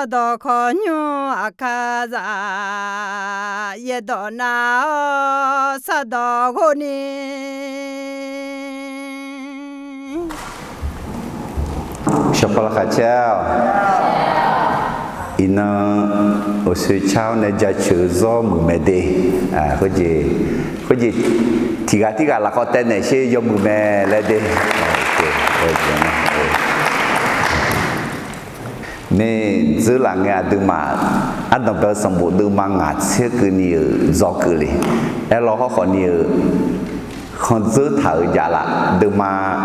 do konyo akaza ye do na sa do goni Shopala kacau ina usu chao ne jacu zo mumede koji tiga la kota ne she yo mume lede ne zula nga duma adam bel sambu duma nga che ke ni zo ke li elo ho ni con giữ thở giả là từ mà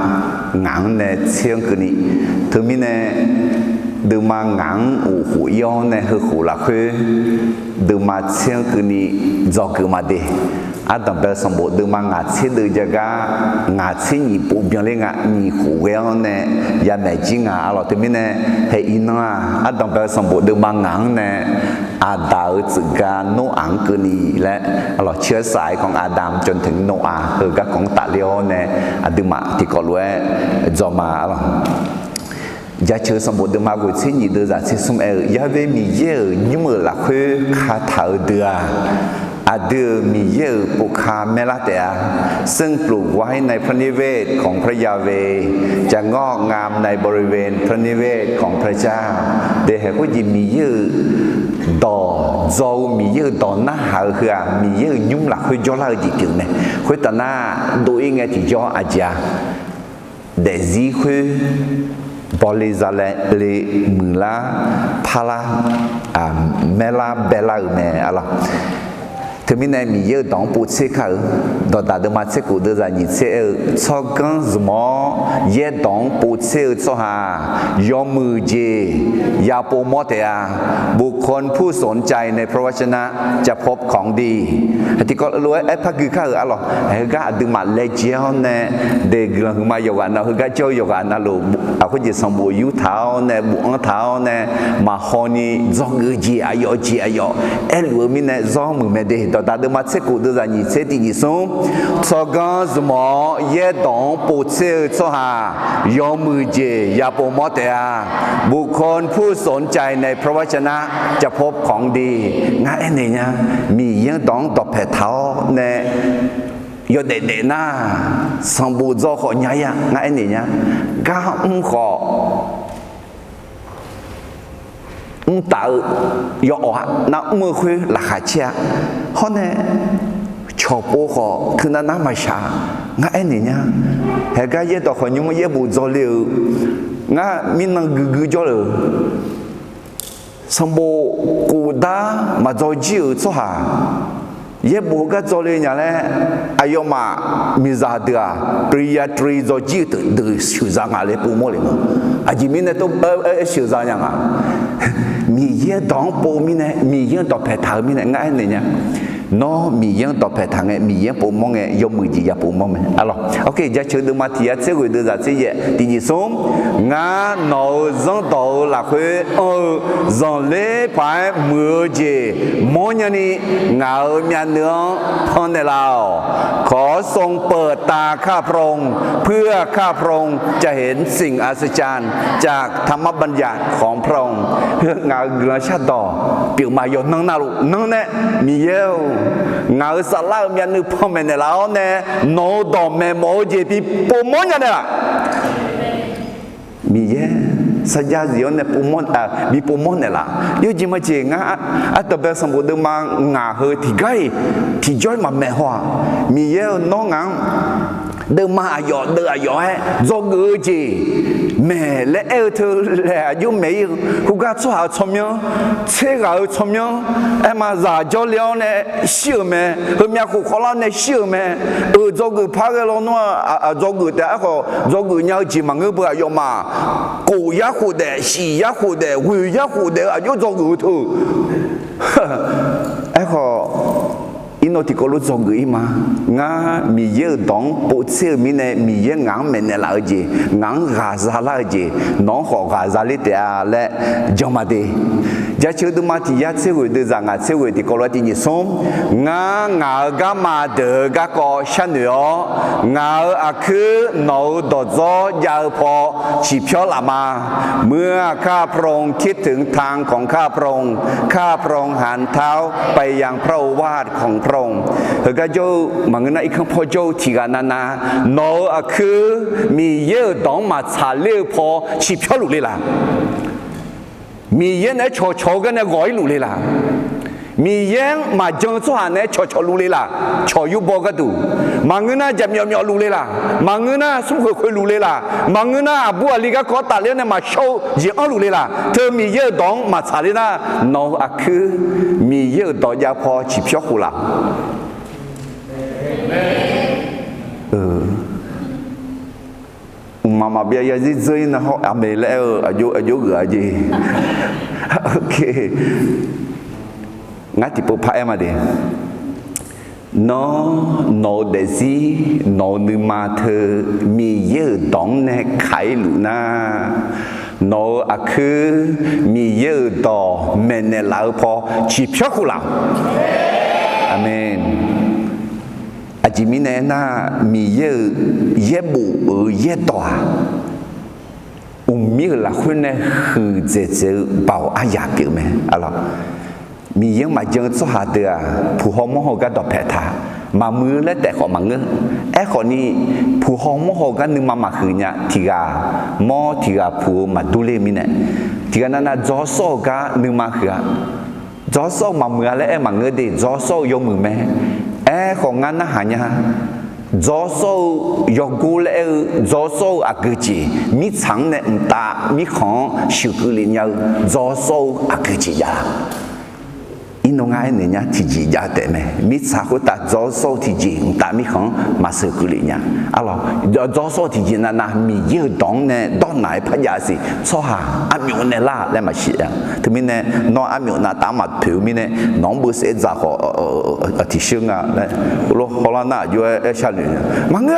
ngắn này xem cái này thứ mình này từ mà ngắn u hủ yêu này hơi hủ là khơi từ mà xem cái này do cái mà đi à tầm bè sắm bộ từ mà ngã xem từ jaga ngã xem nhị bộ biến lên ngã nhị hủ yêu này ya này chỉ ngã alors thứ mình này hay in à tầm bè sắm bộ từ mà ngắn này Adam จึงการโนอังกนีและเชื้อสายของอาดัมจนถึงโนอาห์คือกับของตาเลียวเนี่ยอดุมาที่ก็รู้ว่าจอมาอย่าเชื่อสมบูรณ์มากุศลยิ่งเดือดจะสมอย่าเวมีเยอะยิ่งมือละคือขาเท้าเดือเดือมีเยอะปุคาเมลาเตะซึ่งปลูกไว้ในพระนิเวศของพระยาเวจะงอกงามในบริเวณพระนิเวศของพระเจ้าเดี๋ยวก็ยิ่งมีเยอะดอโจมีเยอะดอหน้าหาคือมีเยอะยุ่งหลักคือย้อนเราจีกินเนี่ยคือตอนน่าดูยังไงที่ย้อนอาจจะเดซี่คือบริษัทเลมือละพาราเมลาเบลาเมอะไรถึงมีในมีเยอะดองปูเชเขาดอตาเดมาเชกูเดจะยิ่งเชชอกันสมอเยดองปูเชชอหายอมมือเจยาโปโมเตะบุคคลผู้สนใจในพระวจนะจะพบของดีที่ก็รู้ไอ้พักคือข้าอะไรเฮ้ยก็ดึงมาเลเจียวเนี่ยเด็กหลังมาอยู่กันนะเฮ้ยก็เจ้าอยู่กันนะลูกเอาคนจะสมบูรณ์ยุเท้าเนี่ยบุอังเท้าเนี่ยมาฮอนี่จ้องเจีอายอจีอายอเอลวมีเนี่ยจ้องมือไม่ได้ตาเดิมเช็คกูดูจะยิ่งเช็คที่ยิ่งส่งสกันสมอเยดองปูเชื่อสหายอมมือเจยาโปโมเตะบุคคลผู้สนใจในพระวจนะจะพบของดีง่ายเนี่ยมีเยดองตบแผ่เท้าเนี่ยยอดเด่นๆนะสมบูรณ์จะขอใหญ่ง่ายเนี่ยก้าวขอtạo dọ nó mưa khuya là khả chia hôm nay cho bố họ thứ nó nắm mà xả ngã này nhá hệ cái gì đó khỏi nhưng mà gì bù cho liều ngã mình năng gừ cho liều xong bộ cụ đá mà cho chịu cho hả ye bố cái cho liều nhà này ayo mà mình ra được priya tri cho chịu từ sự ra ngã lấy bù mua liền à chỉ mình này tôi sự ra nhàมีเยอะดองปูมีเนี่ยมีเยอะต่อแผ่ทางมีเนี่ยง่ายเลยเนี่ยnóมีเยอะต่อแผ่ทางมีเยอะปูมองไงยมมือจีอย่าปูมองมั้ยalors ok giờ chờ được mà thì sẽ gửi được ra sẽ vậy thì gì xuống ngã nấu dân tàu là khơi dân lễ phải mưa gì mỗi nhà này ngã ở nhà nữa hơn này nàoขอทรงเปิดตาข้าพระองค์เพื่อข้าพระองค์จะเห็นสิ่งอัศจรรย์จากธรรมบัญญัติของพระองค์เพื่องาเกลือชาดอเปียวมาโยนนั่งนาลุนั่งเนี่ยมีเยอะงาสลาเมียนึกพ่อแม่เนี่ยแล้วเนี่ยโนดอมแม่โมเจปีปูมอนเนี่ยล่ะมีเยอะสัญญาเดียวเนี่ยปูมอนมีปูมอนเนี่ยล่ะเดี๋ยวจิมาเจงอ่ะแต่แบบสมบูรณ์มางาเฮที่ใกล้ที่ย้อยมาแม่หัวมีเยอะน้องงังเดิมมาหยอดเดือหยอดจงเอจีแม่และเอเธอและยุ่งไม่กูก็ชอบชมยังเชื่อชมยังเอ็มาจ่าจอเลี้ยวเนี่ยเชื่อไหมเฮมีกูขอร้องเนี่ยเชื่อไหมจงเอพักแล้วนัวจงเอแต่ก็จงเอเนี่ยจีมังเอเปล่ายอมมากูอยากหูเดสีอยากหูเดวิอยากหูเดอายุจงเอเธอไอ้ก็อินโนติโกลุจงกุยมางามีเยอะดองปูเชื่อมีเนี่ยมีเยอะงานเมนละจีงานกาซาละจีน้องขอกาซาลิเตะและจอมาดี giá chưa được mà thì giá sẽ gửi được rằng sẽ gửi thì có loại thì nhiệt sống ngã gà mà được gà có sáng nữa ngã cứ nấu đồ gió giờ phò chỉ phiếu là màเมื่อข้าพระองค์คิดถึงทางของข้าพระองค์ข้าพระองค์หันเท้าไปยังพระโอวาทของพระองค์ก็โจมังนะอีกครั้งพอโจที่กันนะโนคือมีเยอะดองมาชาเลี้ยวพอชีพลุเลยล่ะมีเยอะเนี่ยโชกันเนี่ยร้อยลุเลยล่ะมีเยังมาจังสวรรค์เนี่ยชอลุเลยล่ะชอยุบก็ดูมังนะจะมีลุเลยล่ะมังนะสมควรลุเลยล่ะมังนะบัวลิกาขอตัดเลยเนี่ยมาโชยิ่งลุเลยล่ะเธอมีเยอะดองมาชาเลยนะโนคือมีเยอะดองยาพอชีพหุละมาเบียร์ยิ่งยิ่งนะเขาอเมริกาอายุเหลือจีโอเคงั้นที่ปุ๊บพายมาดิน้องเดซี่น้องนึกมาเธอมีเยอะดองเนี่ยไข่หลูน่าน้องคือมีเยอะดอแม่เนี่ยเราพอชีพชั่วเราอาเมนอาจิมิเนน่ามีเยอะบุเยอะตัวมีหลักคนเนี่ยคือจะเบาอายาเกี่ยวไหมอะไรมียังมาจังสหัสเดือผู้ห้องมโหกันดอกแผลทามามือและแต่ขอมังเงอขอนี้ผู้ห้องมโหกันนึงมาคืนเนี่ยที่กามอที่กาผู้มาดูเลมิเนี่ยที่กานั่นจอโซกานึงมาคือจอโซมามือและมังเงดีจอโซยกมือแม่ของงานน่ะหายะจอโซยกกูและจอโซอักจีมีฉังเนี่ยตามีของชิวกุลิญญาจอโซอักจียาอินโนงายเนี่ยที่จียาแต่แม่มีสาขุตาจอโซที่จีตามีของมาเสกุลิญญาอะไรจอโซที่จีนั่นนะมีเยอะดองเนี่ยดองไหนพยาสิโซหาอามิวเนี่ยล่าและมาเสียถึงมีเนี่ยน้องอามิวน่ะตามมาผิวมีเนี่ยน้องบุษเอจ่าขอที่เชื่องอ่ะเนี่ยโลฮอลน่ะอยู่ชาลีมังเงา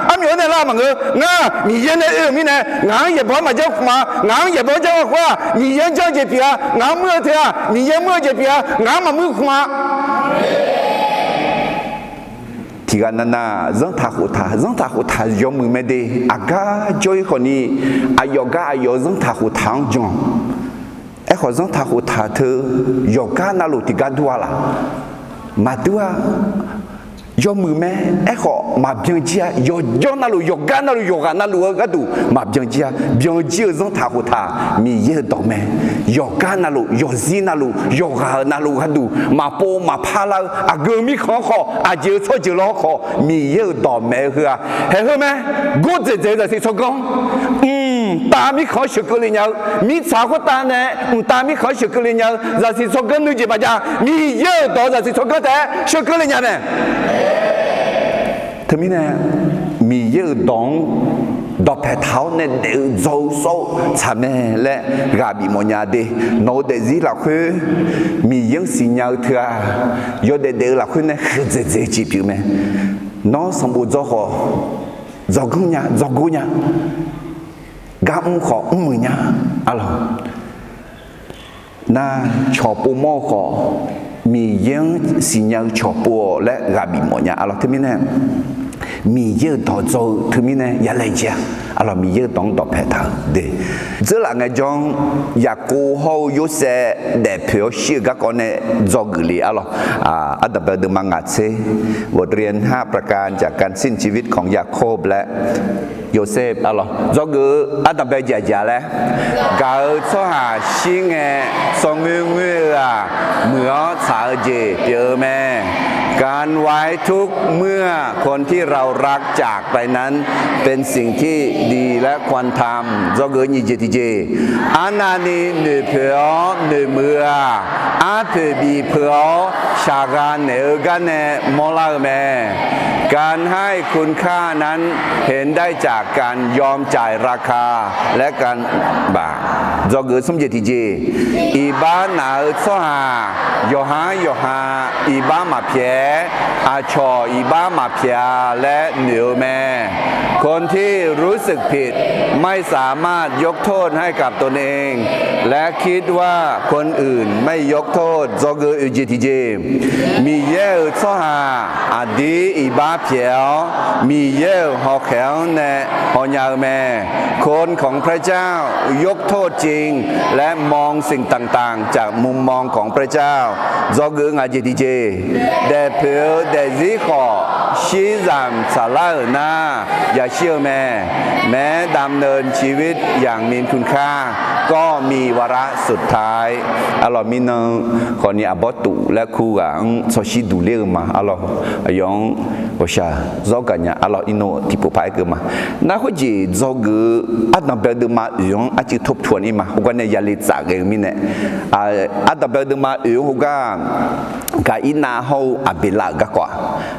อามิวเนี่ยล่ามังเงามีเยอะเนี่ยมีเนี่ยงาน也不嘛就嘛งาน也不就话你人家这边งานเมื่อเถอะ你人เมื่อ这边งานมามือขมาที่กันนั่นน่ะจังทาหุทายอมมือไม่ได้อากาจอยคนนี้อายกาอายจังทาหุทางจงขอจังทาหุทาเธอยกานาลุติกันดัวล่ะมาดัวยอมมือแม่ขอมาเบียงเจียยอนาลุยกานาลุก็ดูมาเบียงเจียจังทาหุทามีเยอะดอกแม่ยกานาลุยซีนาลุยกานาลุก็ดูมาโปมาพาลาอาเกมีขออาเจอช่วยล้อขอมีเยอะดอกแม่เหรอเห็นไหมกูจะสิชกงตามีขอชกเลยเนี่ยมีสาวก็ตาเนี่ยตามีขอชกเลยเนี่ยจะสิชกกันนึกจีบจ้ามีเยอะดอกจะสิชกกันแต่ชกเลยเนี่ยทำไมเนี่ยมีเยอะดองดอกแผลเท้าเนี่ยเดือดโซ่ทำเนี่ยและกาบิมอนยาเดโนเดซิหลักคือมียังสิ่งยาวเถอะยอดเดือดหลักคือเนี่ยคือเจ๊จีบอยู่ไหมน้องสมบูรณ์จ้าขอจ้ากุญญากาขอมือเนี่ยอะไรน่าชอบปูโม่ขอมียังสิ่งยาวชอบปูและกาบิมอนยาอะไรทำไมเนี่ยมีเยอะต่อโจถึงมีเนี่ยอย่าเลยจ้ะเรามีเยอะต้องต่อแพทย์เด้这两个种也过后有些代表性格讲呢จอกลีอัตเบลดมังงัดเซบทเรียน5ประการจากการสิ้นชีวิตของยาโคบและโยเซฟจอกอัตเบลจ่าแล้วเก่าช่วหาชิงสงเงือเมื่อสาวเจเจอแม่การไว้ทุกเมื่อคนที่เรารักจากไปนั้นเป็นสิ่งที่ดีและควรทำจอกนี่เจติเจอันนั้นนี่หนึ่งเพื่อหนึ่งเมื่ออาเพื่อบีเพื่อชาการเนื้อกันเนมอลาแม่การให้คุณค่านั้นเห็นได้จากการยอมจ่ายราคาและการบาจอกสมเจติเจอีบ้านหนาซ้อหาโยฮาอีบ้ามาเพีย อาชออีบ้ามาเพียและเหนียวแม่คนที่รู้สึกผิดไม่สามารถยกโทษให้กับตนเองและคิดว่าคนอื่นไม่ยกโทษจกืออุจิติเจมีเย่อช่อหาอดีอีบ้าเพียวมีเย่อหอกแขวแน่หอยาแม่คนของพระเจ้ายกโทษจริงและมองสิ่งต่างๆจากมุมมองของพระเจ้าจกืองาจิติเจแต่เพื่อแต่ziขอชีรามสาระนาอย่าเชื่อแม้ดำเนินชีวิตอย่างมีคุณค่าก็มีวาระสุดท้ายอร่อยมีน้องคนนี้อบตุและครูอ่ะสชิดูเรียกมาอร่อยยองว่าชาจอกันเนี่ยอร่อยอินโนที่ผู้พายเกิดมาน่าคุจีจอกืออัดนับเบลด์มาอยู่อาจจะทบทวนอีมาหุกันเนี่ยยาลิจากเองมิเนี่ยอัดนับเบลด์มาอยู่หุกันกาอินาเขาอเบลากกว่า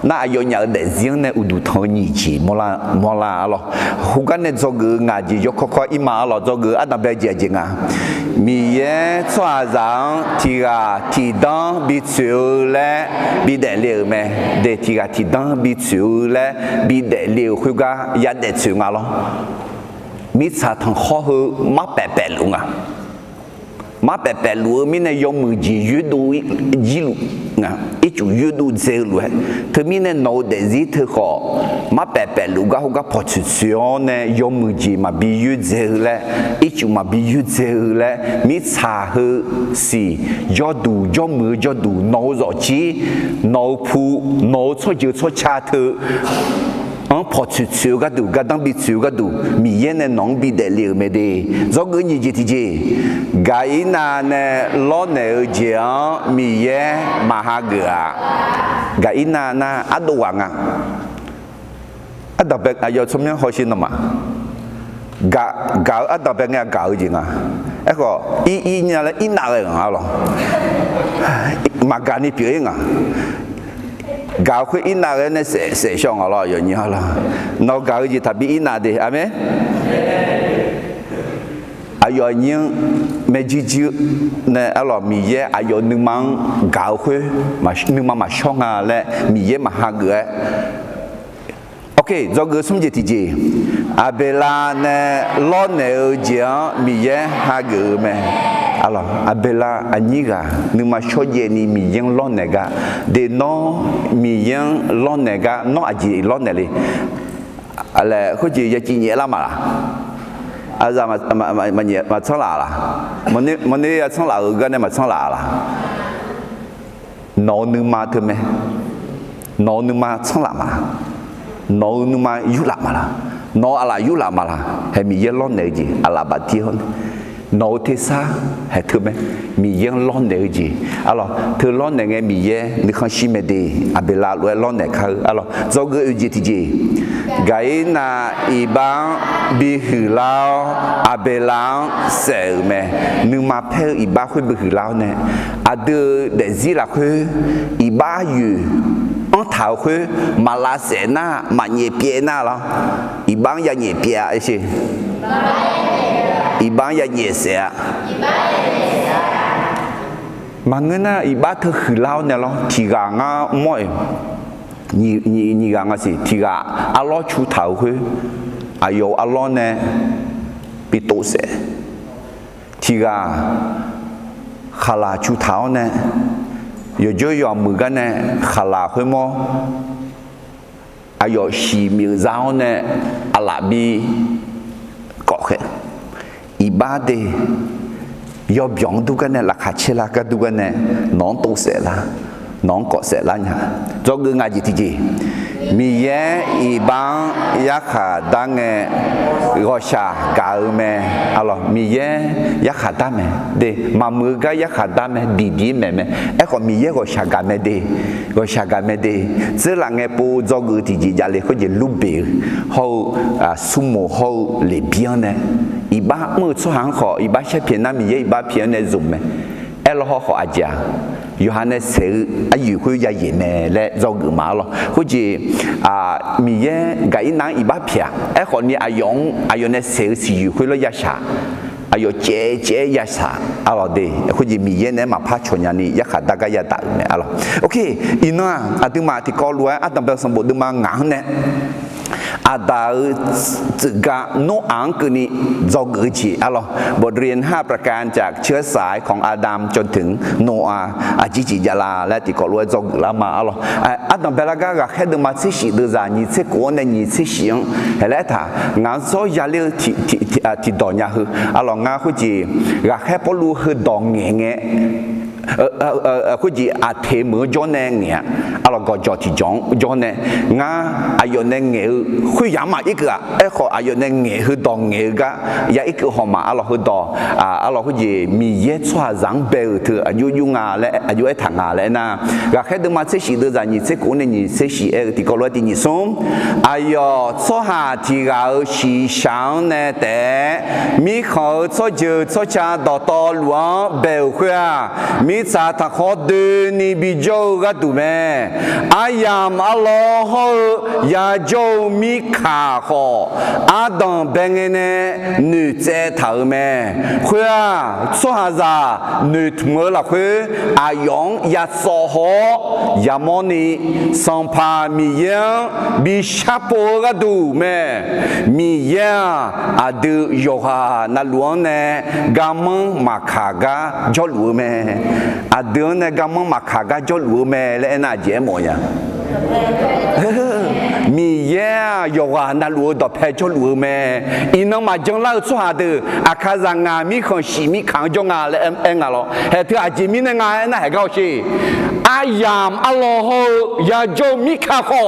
น่าอยู่เนี่ยเด็กเสียงเนี่ยอุดุทอนิจีมลาอร่อยหุกันเนี่ยจอกืองาจียกข้ออีมาอร่อยจอกืออัดนับเบลจีจริงมีเย่ชัวจังที่ดังบิจูและบิเดลียวแม่เด็กที่ดังบิจูและบิเดลียวคุกะยัดเด็ดจูงาลมิชาทั้งข้อหูมาแปะลุงอ่ะมาแปะลุงมีเนี่ยยมือจียูดูจีลุงอ่ะอีจูยูดูเซลุเธอมีเนี่ยโนเดซิเธอขอมาแปะลุงก็เขาก็พอชุดเสียเนี่ยยมือจีมาบิยูเซลุอีจูมาบิยูเซลุมิชาหูสิยอดูยมือยอดูโนรอจีโนพูโนชั่วเยอะชั่วชาเธอพอชุดเสียก็ดูก็ต้องบิดเสียก็ดูมีเย็นเนี่ยน้องบิดเดลียวไม่ได้จอกนี่จีที่จีกายนาเนี่ยล้อเนี่ยเจียมีเย่มาหาเกลือกายนาน่ะอัดวังอ่ะอัดแบบอายุสมัยเขาชินมากาอัดแบบเนี่ยกาจริงอ่ะไอ้ก็อีเนี่ยเลยอีน่าเลยอ่ะหรอมาการนี่เปลี่ยนอ่ะ搞会一拿人的设想好了，有你好了，那搞就特别一拿的，阿妹，啊有人没记住，那阿拉米耶啊有你们搞会嘛，你们嘛想啊嘞，米耶嘛哈个。OK， 这个什么题目？阿贝拉呢，老牛讲米耶哈个咩？阿拉阿贝拉阿尼个，你嘛说耶你米耶老那个，的孬米耶老那个，孬阿吉老那里，阿嘞，好似要几年了嘛啦？阿咋嘛冲啦啦？么你要冲啦个呢嘛冲啦啦？孬你嘛特咩？孬你嘛冲啦嘛？nó nhưng mà yêu làm mà là nó là yêu làm mà là hay mi yên lon này gì là bà tiếc hơn nó thế sao hay thưa mấy mi yên lon này gì alo thưa lon này nghe mi yên你看西面的阿贝拉罗lon này khơi alo do cái gì thì gì cái na iban bị hư lao阿贝拉sợ mẹ nhưng mà theo iban hơi bị hư lao này à đưa để gì là hơi iban yêu ông thảo khơi mà là sẽ na mà nhẹ bia na lo, ibang ya nhẹ bia ấy chứ, ibang ya nhẹ sẽ, mà người na ibang thưa khử lao này lo, thì gà ngà mọi, nhị gà ngà gì, thì gà alo chú thảo khơi, ayo alo này bị tổ sẽ, thì gà khá là chú thảo này. Yo yo mười cái này khá là hơi mò, ayo xì miếng rau này, alabi cọ khé, ibade, yo biong tu cái này là khát chế là cái tu cái này, nón tô sẽ là, nón cọ sẽ là nhá, cho người ngài gì thì gì, mi ye ibang yakha đang nghe gọi xa cả mẹ, alo mi ye yakha đang mẹ, de mà mưa cái yakha đang mẹ đi mẹ, ấy còn mi ye gọi xa cả mẹ de, chỉ là nghe bố cho người thì gì giờ lấy cái gì lúp bể, hậu sumo hậu lấy biếng này, iba mưa số hàng họ iba sẽ phiền nam mi ye iba phiền này dùng mẹ, ấy là họ aja. Yohanes sẽ ayu khui ya ye mẹ lẽ do người mà lo, khui chỉ mi ye cái năng iba pia, ấy còn ni ayong ayone sẽ sử khui lo ya sa, อายุเจยาสาอะไรเดียคุณจะมีเย็นเนี่ยมาพัชญานี่ยาขาดกายาตาเนี่ยอะไรโอเคอิน่าอาตึงมาที่กอลัวอาตึงเป็นสมบูรณ์ดึงมางานเนี่ยอาดาจึกะโนอังกุนี่จอกอึจีอะไรบทเรียน5ประการจากเชื้อสายของอาดัมจนถึงโนอาอาจิจิยาลาและที่กอลัวจอกละมาอะไรอาดัมเบลากะแค่ดึงมาที่สิเดือดนี่ที่กูเนี่ยนี่ที่สิงเห็นแล้วท่างานโซยาเลี้ยที่ดอนยาคืออะไรงานคุจีก็แค่พอรู้คือดองเงี้ยคุจีอาเทมือจอนเนี่ยอะไรก็จอที่จอนเนี่ยงาอายุเนี่ยคุยยามาอีกอ่ะขออายุเนี่ยคือดองเนี่ยก็ยาอีกหอมาอะไรคือดออะไรคุจีมีเยอะชัวร์จังเบลถืออายุยุ่งอะไรอายุทางอะไรนะก็แค่ดึงมาเสียสีเดือดนี่เสียกูเนี่ยนี่เสียสีที่ก็รู้ที่นี่ส่งอายุชัวร์ที่เราสีช่างเนี่ยแต่มีเขาชัวร์ชัวร์ต่อหลวงเบลคุยมีสาธารณเดินนิบิโจก็ดูแม่อายามอัลลอฮ์ยาโจมีขาขออาดัมเป็นเงนึกเจตาแม่คุยชัวร์จ้านึกเมื่อละคุยอายองยาสอหอยามอนีสัมภามียังบิชาโปก็ดูแม่มียังอาดูโยฮานัลวนเนกามังมาขากาจอลวแม่อาเดือนเนี่ยกำมังมาขากาจอลวแม่และน่าเจ๋อหมดยังมีเย่ยกว่านั่นรู้ดอกเพชรรู้ไหมอินน้องมาจังเล่าชัวร์ดูอาคาจังงามีคนสีมีขังจงงาเลยเอ็งอะหรอเฮ้ยที่อาจิมีเนี่ยงาน่าให้เขาสิอายามอัลลอฮ์ยาโจมีข้าขอ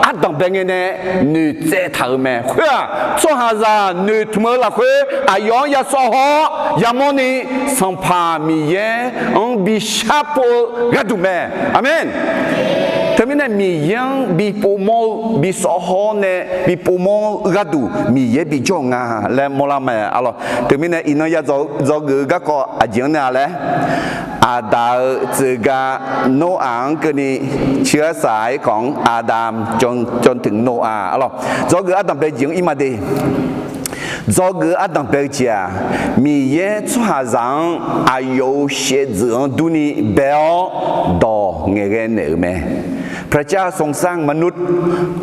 อาดัมเป็นไงเนี่ยนึกเจตาไหมคุยชัวร์จ้านึกเมื่อละคุยอายองยาสอหอยามอนีสัมภามีเย่บิชาโปกัดูแม่อาเมนทำไมเนี่ยมียังบีปูโมบีสอหอเนี่ยบีปูโมกัดูมีเยบีจงอ่ะและมลาแม่อะไรทำไมเนี่ยอินอยากจะกูก็อาจารย์เนี่ยแหละอาดาจึกะโนอังก็นี่เชื้อสายของอาดัมจนถึงโนอาอะไรจะกูอาดัมเป็นยังอิมาดีจอกืออาดัมเปิดเจ้ามีเยชัวร์จังอายุเสียจงดูนี่เบลดอเงี้ยเนี่ยแม่พระเจ้าทรงสร้างมนุษย์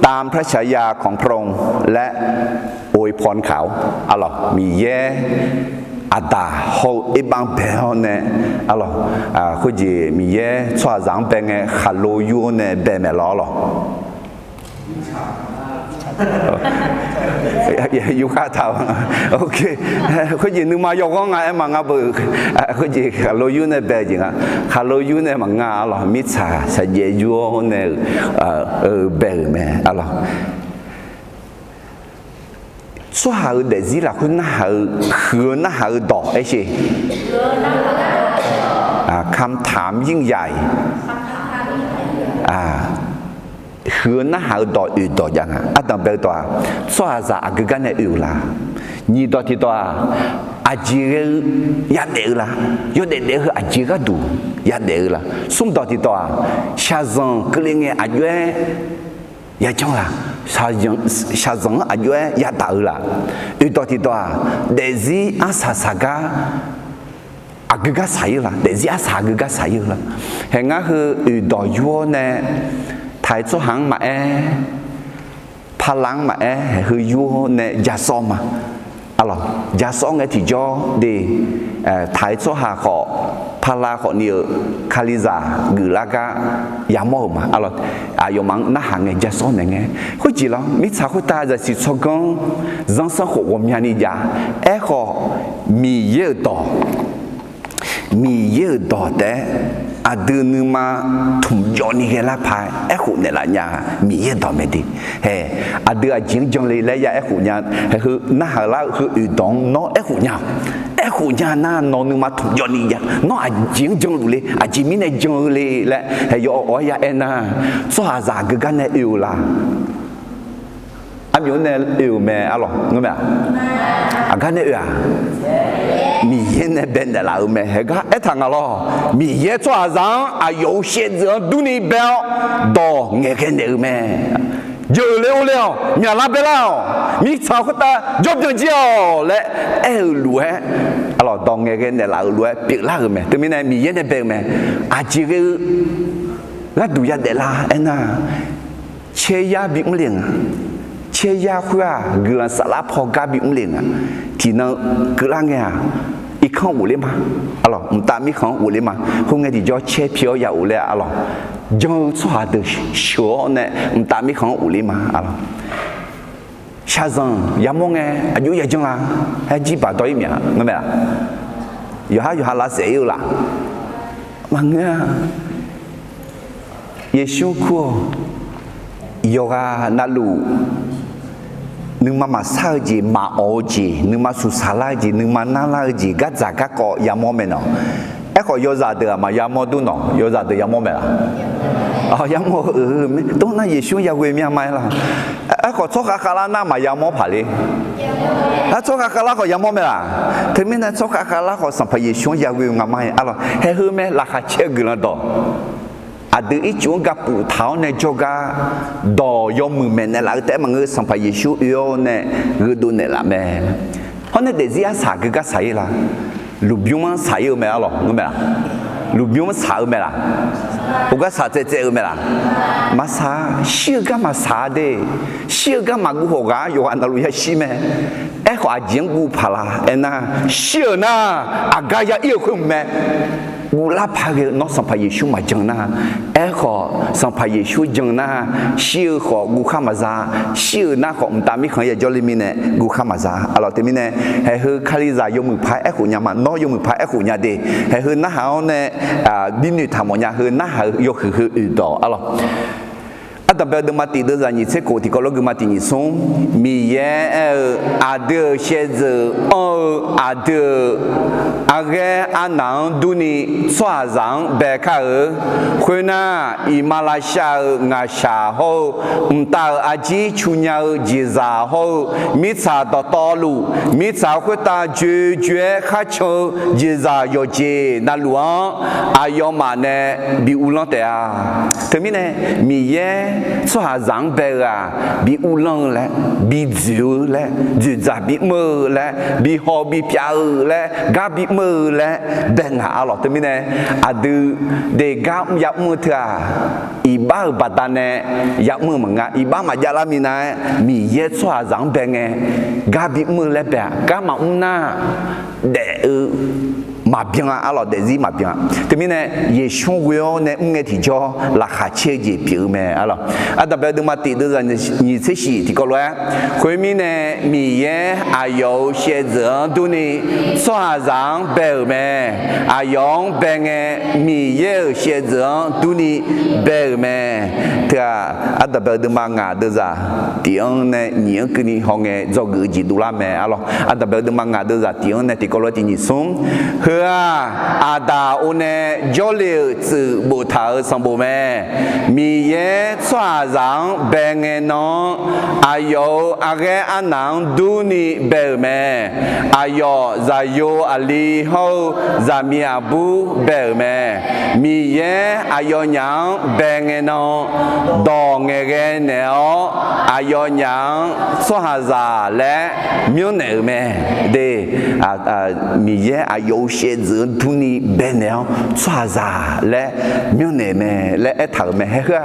ตามพระฉายาของพระองค์และอวยพรเขาอะไรมีเยอาดาโฮอีบังเบลเนี่ยอะไรคุจีมีเยชัวร์จังเป็นไงฮัลโลยูเนี่ยเป็นไม่หรออยู่ข้าเท้าโอเคเขาจีนึกมายกงามังอาบุเขาจีฮัลโลยูเนี่ยเป็นจริงอ่ะฮัลโลยูเนี่ยมังอาหรอมิชาสัญญายูเนี่ยเบลแม่อะไร说好的是啦，佢那好和那好多ไอ้สิคำถามยิ่งใหญ่คือน่าหาต่ออื่นต่อยังอ่ะอาตมาเปิดตัวสวัสดิ์อากิกันเนี่ยอยู่ละนี่ต่อที่ตัวอาจีเรยัดเดือละยอดเดือคืออาจีก็ดูยัดเดือละสุ่มต่อที่ตัวชาซังก็เลยเนี่ยอายุยาจังละชาซังอายุยาตาละอยู่ต่อที่ตัวเดซี่อาสาสกาอากิกาสายละเดซี่อาสากิกาสายละเห็นงั้นคืออยู่ต่อยัวเนี่ยไทยตัวหางมาพลังมาคือยูเนี่ยยาซ้อมมาอะไรยาซ้อมไงที่จอดีไทยตัวหาขอพลังขอเนี่ยคาลิซากุลากายามอมาอะไรอายุมังน่าหางไงยาซ้อมไงคุยจีแล้วมิชาคุตาจะสิสกังจังสังขวมยานิยาขอมีเยอะต่อแต่อาดูนึมาทุ่มยอนี่แค่ละพายหุ่นเนี่ยละยามีเยอะต่อไม่ดีเฮ้อาดูอาจริงจังเลยแล้วยาหุ่นยาคือน่าหาละคืออุดงน้อหุ่นยาน่านอนึมาทุ่มยอนี่ยาน้ออาจริงจังเลยอาจริงมีเนี่ยจังเลยแหละเฮ้ยอ๋อยาน่าสวาจากกันเนี่ยอยู่ละอายุเนี่ยอยู่แม่อะไรงั้นไหมอากันเนี่ยอยู่มีเย็นเนี่ยเป็นแต่ละแม่เฮ้ยก็ทางอะไรมีเย็นชัวร์จังอายุเสียจงดูนี่เบลดอเงี้ยกันเนี่ยแม่有了了，苗拉别了，米草个的就不叫嘞，路哎，阿老当个那老路哎，别拉个咩，对面呢米烟的别咩，啊这个，那都要得啦，哎呐，切呀别唔灵啊，切呀会啊，个沙拉泡咖别唔灵啊，只能个啷个啊？一看有哩嘛，阿老唔打米看有哩嘛，后面就叫切票也有嘞，阿老。就错的学呢，唔打米看有哩嘛，阿老。下生也冇嘅，有也种啦，还几百多一秒，明白啦？有下拉谁有啦？忙啊，也辛苦，有啊那路。นึกมาซาจีมาโอจีนึกมาสุสาลาจีนึกมานาลาจีกัจจาก็ยามอเมนอไอ้ขอยอซาเดมายามอตุนอยอซาเดยามอเมล่ะอ๋อยามอตรงนั้นเยซูยาเวมีไหมล่ะไอ้ขอโชคคาลานามายามอผาลีไอ้โชคคาลาขอยามอเมล่ะถึงแม้นะโชคคาลาขอสัมภเยซูยาเวงามไหมอ๋อเฮ้ยแม่ราคาเชื่อกันแล้วต่อada itu gak putau ne juga do yo mumen ne la te mang sampai Yesu yo ne gedu ne la me hone dezia sa ga sai la lu biuma sai me la no me la lu biuma sa me la uga sa te me la masa shi ga ma sa de shi ga ma gu ho ga yo an lu ya shi me e ho a jing gu pa la ena shi na aga ya e khu me u la pa ge no sampai Yesu ma jang na e ho sampai Yesu jang na shi ho gu kha ma za shi na ho mta mi khan ya jo li mi ne gu kha ma za alo te mi ne he hu khali za yo mu pa e khu nya ma no yo mu pa e khu nya de he hu na ha ne bi ni tha mo nya hu na ha yo hu do alo ada pada mati de za ni se ko ti ko lo mati ni song mi ye ada she ze ada aga anang duni swa zang be ka hu na i malaysia nga sha ho mta aji chunya ji za ho mi cha do to lu mi cha hu ta ju jue kha cho ji za yo ji na luang ayo ma ne bi ulan te a termine mi ye so ha zang be a bi ulang le bi ziu le ju za bi mơ le bi ho bi pia le ga bi mơ le be nga lo te mi ne adu de ga ya mu thia i ba ba ta ne ya mu ma nga i ba ma ya la mi na mi ye so ha zang be nge ga bi mơ le be ga ma na de mà bien alors des y mà bien termine ye shon weo ne nge ti jo la kha che ji pi me alors ada ba de ma ti de za ni ce shi ti ko lo hui mi ne mi ye ayo xie zhe du ni swa zang be me ayong be nge mi ye xie zhe du ni be me ta ada ba de ma nga de za ti on ne ni ke ni hong e zo ge ji du la me alors ada ba de ma nga de za ti on ne ti ko lo ti ni song ada une joli zi bu ta sang bu me mi ye chua zang beng no ayo age anang du ni be me ayo za yo ali ho za mi abu be me mi ye ayo nyang beng no do nge ge ne o ayo nyang chua za le myo ne me de mi ye ayo she zi tu ni benel chua za le myo ne me le etha me he ha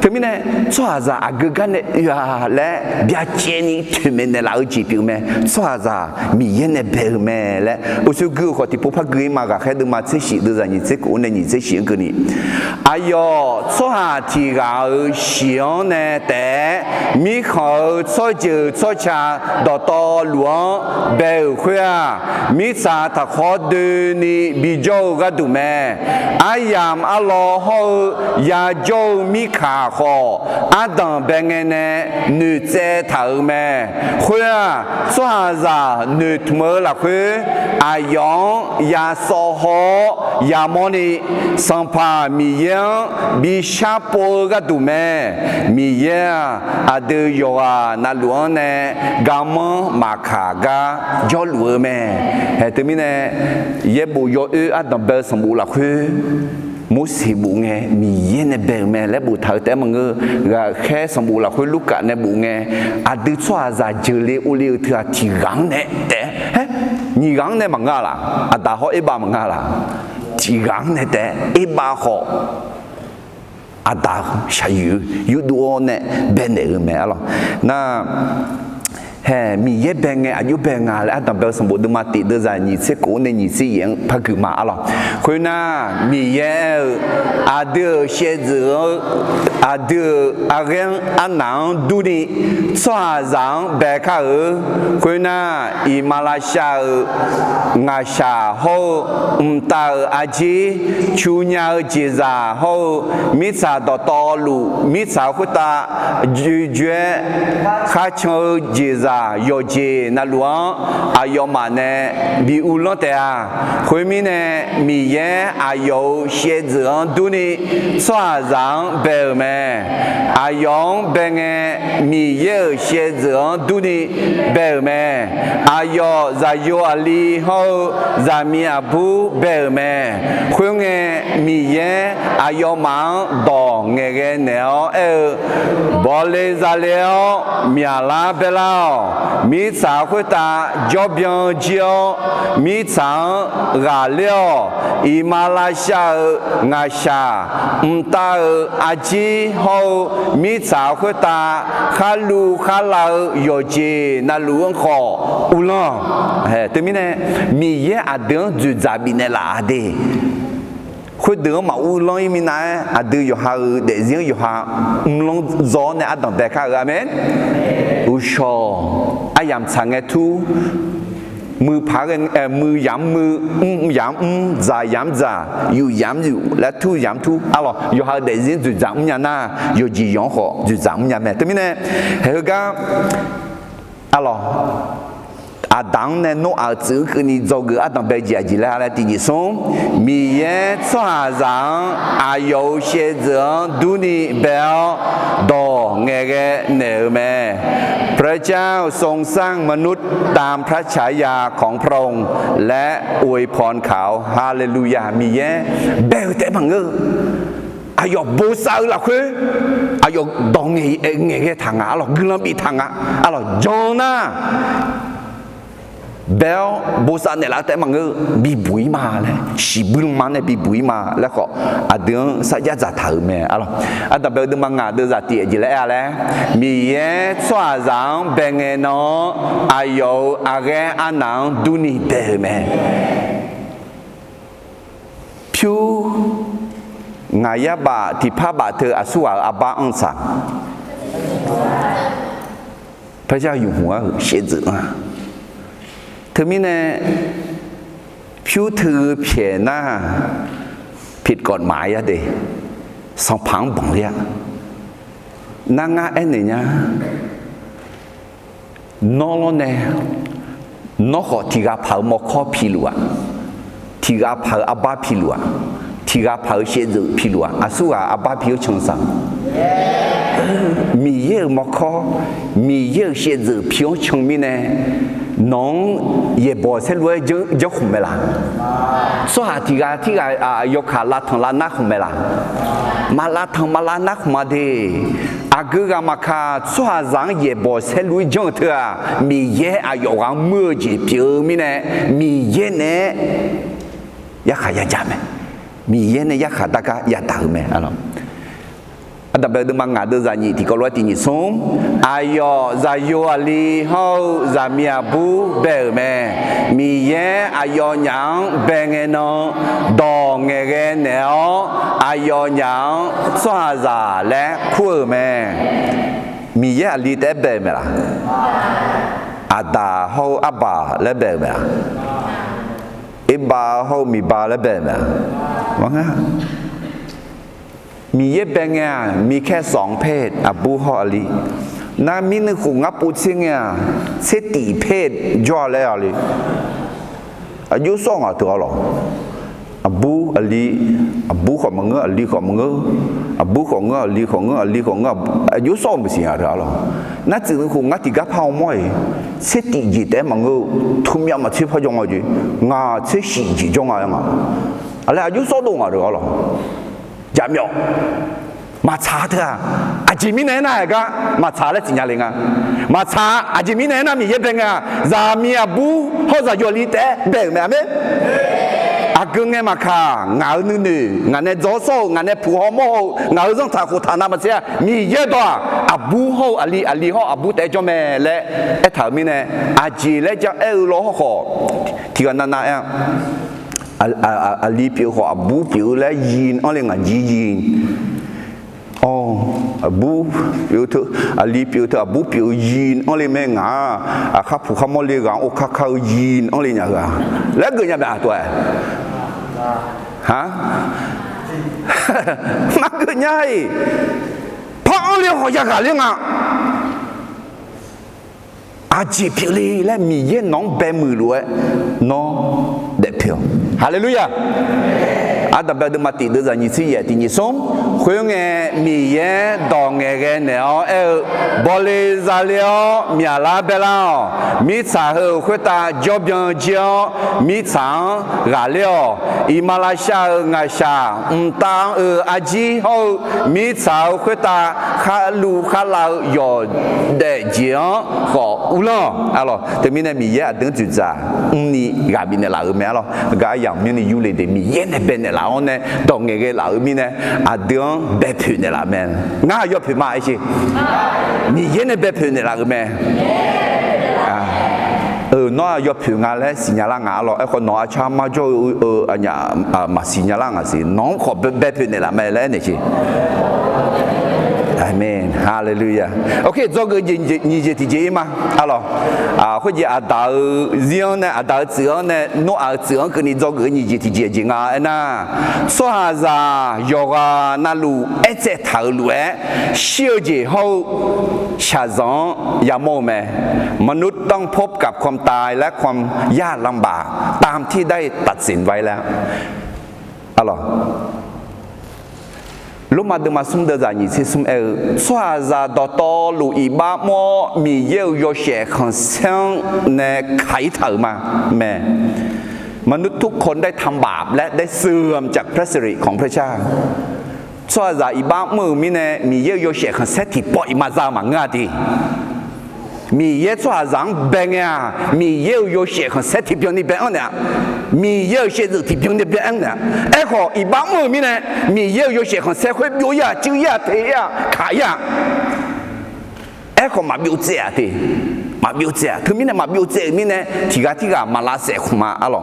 termine chua za aga ne ya le bia che ni tu me ne la ji pi me chua za mi ye ne be me le o su gu ko ti po pa gri ma ga he de ma che shi de za ni che ko ne ni che shi ge ni ayo chua ti ga xiong ne de mi kho cho ju cho cha do to luo be khua mi sa ta kho de ni bi jo ga du me ayam alo ho ya jo mi kha ho adam ben ne nu che ta me khua chua za nu tmo la khu ayong ya so ho ya mo ni sampa mi yang bi sha po ga du me mi ya ade yo a na luan ne ga mo ma kha ga jo lu me he termine ye bu yo e adam be sam bu la khu มุสิบุงเงมีเย็นในเบลแม่และบุเธอแต่มังเงก็แค่สมบูรณ์เราคุยลูกกันในบุงเงอาดึกชัวร์จะเจริญอุลิเถื่อที่รังเนี่ยแต่เฮ้你รังเนี่ยมังกะล่ะอาตาเขาเอบามังกะล่ะที่รังเนี่ยแต่เอบาเขาอาตาใช่อยู่ดูเนี่ยเบนเอแม่หรอน่าเฮ้มีเยเบงเงอายุเบงงาและตอนเป็นสมบูรณ์มาติดเดือดนี่เสกุในนี่สิยังพักมาหรอคุณน่ามีเยอาเดือเชื่อจืออาเดืออาเรื่องอันนั้นดูนี่สวาจังเบค่าคุณน่าอิมาลาชางาชาโฮตาอาจีชูญาจีซาโฮมิซาตอลูมิซาคุตาจูเจข้าชจีซาโยเจนัลวงอายอมาเนบีอุลเตอาคุยมีเนมีเยอายอเชจงดูนี่สวาจังเบลเมอายองเบงเงมีเยเชจงดูนี่เบลเมอายอซาโยอาลีโฮซามีอาบูเบลเมคุยเงมีเยอายอมังดองเงเกเนอบอเลซาเลโอมีอาลาเบลามีสาวคุตาจอบยองเจียวมีสังกาเลียวอิมาลาชางาชาตาอาจีโฮมีสาวคุตาคาลูคาลาโยเจนาลูงขออุลองเฮ้ตัวนี้เนี่ยมีเยอะเดินจุดจับบินในลาเดคุยเดินมาอุลองมีนะอดีอยู่หาเดี๋ยวอยู่หาลงจอเนี่ยอดังแต่ข้าอาเมนอุชออายามสังเกตุมือพากันมือยำมือยำจ่ายำจ่าอยู่ยำอยู่และทุยำทุอะไรอยู่หาเดี๋ยวจุดจับมันนะอยู่จียองขอจุดจับมันแม่ตัวนี้เนี่ยเฮ้ยก็อะไรอาดังเนี่ยโน้อาจื้อคือนี่จอกอาดังไปเจียจีแล้วอะไรที่นี่ส่งมีเยสวาจังอายุเชื่อจังดูนี่เบลดอเงเกเนอแม่พระเจ้าทรงสร้างมนุษย์ตามพระฉายาของพระองค์และอวยพรเขาฮาเลลูยามีเยเบลแต่บังเอออายุบูซาละคืออายุดองเงเกทางอะไรกลับอีทางอะไรจอนะเบลบูซาเนี่ยละแต่มังบีบุยมาเลยชีบุลมันเนี่ยบีบุยมาแล้วก็อาเดือนสัญญาจะถือแม่อะไรอาแต่เบลเดือนมังงาเดือนจะตีจีแล้วอะไรมีเยสวาจังเบงเงนออายุอาเกอันนั้นดูนี่เบลแม่พิวงายบาที่พระบาทเธออาสุอาอาบาอังสังพระเจ้าอยู่หัวเสียจืดเธอมีเนี่ยผิวถือเพียหน้าผิดกฎหมายอะเดสองพังบังเรียนางาเอ็นเนี่ยนอลเนี่ยนอกที่กาเผาหมอกข้อพิลัวที่กาเผาอาบาพิลัวที่กาเผาเชจพิลัวอาสุอาอาบาพิวชงสังมีเยอะหมอกข้อมีเยอะเชจพิวชงมีเนี่ยน้องเย่บอกเส้นรวยจะขุมเมล่ะสวัสดีที่ยกขาลาทางลานักขุมเมล่ะมาลาทางมาลานักมาดีอากูกามาคาสวัสดีเย่บอกเส้นรวยจังเถอะมีเย่อายุกังมือจีพิวมีเนี่ยมีเย่เนี่ยอยากขายจามไหมมีเย่เนี่ยอยากขาตากาอยากตามไหมอะไรอันดับเดิมมังงาเดินจากนี่ที่ก็รู้ที่นี่ส่งอายอซาโยอาลีเฮาซามีอาบูเบลแม่มีเยอายอหยังเบงเงนอดองเงเกเนออายอหยังสวาซาและคู่แม่มีเยอาลีแต่เบลแม่ล่ะอาดาเฮาอับบาและเบลแม่อิบาเฮามีบาและเบลแม่ว่าไงมีเยเบงเงมีแค่สองเพศอบูฮอลีนามินคุงับปุชิงเงเสติเพศจ่อเลยอะไรอายุสองตัวหรออบูอลีอบูของมึงอลีของมึงอบูของอลีของอลีของอายุสองไม่ใช่อะไรหรอนั่นจึงคุงับที่กับเผาไม่เสติจีแต่มึงทุ่มยามาที่พยองอะไรงาเสติจีจงอะไรงา อะไรอายุโซดงอ่ะเดี๋ยวหรอจำยอมาช้าเถอะอาจิมิเนน่ะก็มาช้าแล้วสิญญาเลยไงมาช้าอาจิมิเนน่ะมีเยอะเป็นไงจามีอาบูเขาจะยอลิเตะเบ่งไหมอ่ะมั้ยอากุงเงมาค่ะงานนึงานเนี่ยโจโซงานเนี่ยผู้ฮอโมงานเรื่องทางคุทานามาเสียมีเยอะตัวอาบูเขาอาลีเขาอาบูแต่จอมเละไอ้ถามีเนี่ยอาจีเละจะเออโลเขาที่กันนั่นน่ะอาลีผิวเขาอาบูผิวและยีนอะไรเงี้ยยีนอ๋อบูผิวเธออาลีผิวเธอบูผิวยีนอะไรแม่งข้าผู้ข้ามอลีกันโอ้ข้ายีนอะไรเนี่ยก็แล้วเกิดยังไงตัวฮะนักเกิดยังไงเพราะอะไรเขาอยากอะไรเงี้ยอาจีผิวเลยและมีเย็นน้องเบมือรวยน้องเด็กผิวฮาเลลูยาอาดับเบิลมาติดด้วยนี่สิที่นี่ส่งคุยงมีเย็นดองเงี้ยเนี่ยบอลซาเลียมีอะไรเปล่ามีสาเหตุคุยตาจอบยังเจียวมีสังกาเลียอิมาลาชางาชาตังอาจีเขามีสาวคุยตาข้าลูข้าลาหยอดเดเจียวก็อุลalors te mine mi ya den tu za ni ga bi ne la me alors ga ya mi ni yu le de mi ye ne be ne la on ne dong ge la mi ne a den be pu ne la men nga yo pu ma chi mi ye ne be pu ne la me nó yo pu nga le signala nga lo e ko no a cha ma jo anya ma signala nga si non ko be pu ne la me le ne chi Amen, Hallelujah. OK， 做个你这体检嘛，好了，或者到这样呢，到这样呢，弄这样给你做个你这体检啊，那说下子药啊，那路一直头路哎，小姐好下上也冇咩，มนุษย์ต้องพบกับความตายและความยากลำบากตามที่ได้ตัดสินไว้แล้วเอาล่ะlúc mà đừng mà xung đột gì thì xung xóa ra đó to lũ ý ba mò mi yêu yêu sẽ không sang nè khai thở mà mẹมนุษย์ทุกคนได้ทำบาปและได้เสื่อมจากพระสิริของพระเจ้า所以在一般mi呢mi yêu yêu sẽ không sẽ thì bỏ mà ra mà ngã đi mi yêu cho rằng bên à mi yêu yêu sẽ không sẽ thì bên đi bên nè mi yêu sẽ tự thì bên đi bên nè ai họ一般mi呢mi yêu yêu sẽ không sẽ会表呀就呀对呀开呀ai họ mà biểu chế thì mà biểu chế thứ mi này mà biểu chế mi này thì cái mà lá sẽ không mà alo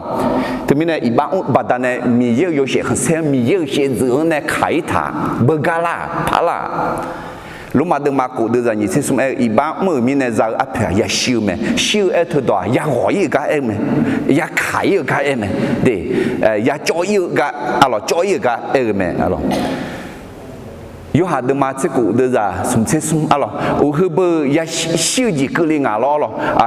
thứ mi này一般把它呢mi yêu yêu sẽ không sẽ mi yêu sẽ tự呢开它不干啦怕啦lúc mà đừng mà cụ đưa ra như thế xong em ba mươi mi này giờ áp phải ya siêu mẹ siêu em thôi đó ya gọi cái em mẹ ya khai cái em mẹ để ya cho cái alo cho cái em mẹ alo yêu hạt đừng mà cái cụ đưa ra xong thế xong alo u hư bơ ya siêu gì cứ liên ngả lo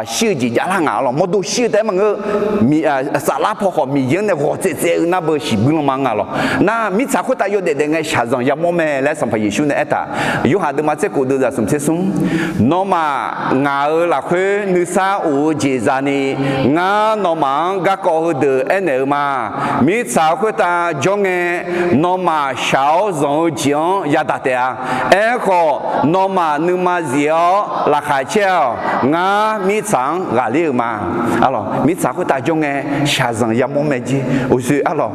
siêu gì giá là ngả lo một đôi siêu đấy mà ngơ mi sa la po họ mi yên này họ chế na bơ xì bưng mà ngả lo na mi sao có tay yêu để ngay sáng rằng ya mồm mẹ lại xong phải Giêsu này ta yêu hạt đừng mà cái cụ đưa ra xong thế xong nó mà ngả là khuê nữ sa u chế ra ni ngả nó mà gác có được anh mà mi sao có ta cho nghe nó mà sáu rồi chiang ya ta em có nó mà nữ mà diệu là khai treo ngã mi sáng gà liu mà alo mi sáng có ta cho nghe sáng rằng yam mồm gì ôi sư alo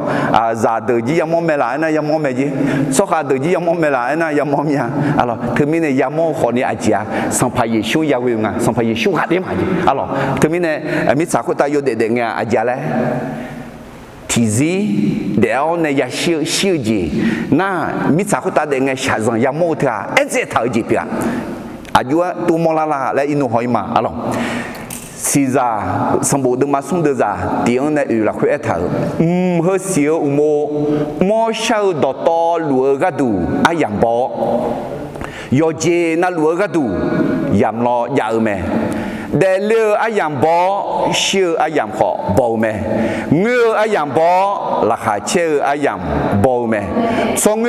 giả đời gì yam mồm lại na yam mồm gì số khác đời gì yam mồm lại na yam mồm nha alo thứ mi này yam mồm họ này ai chia sang phải Giêsu ya will nga sang phải Giêsu hạt điểm hạt alo thứ mi này mi sáng có ta vô để nghe ai chia lại thì gì để ông này ya siêu gì na mi sao có ta để nghe sáng rằng ya mô thà em sẽ thở gì bia ayu tu mô la lại inu hỏi mà alo si ra sang bộ đừng mà xung đưa ra tiếng này là khỏe thở hơi xíu mô sao đỏ to lúa gà đủ ai yam bò yo je na lúa gà đủ yam lo ya mẹ để lừa ai yam bò siêu ai yam họ bò mẹ ngựa ai yam bò là khai chơi ai yam bò 咩？从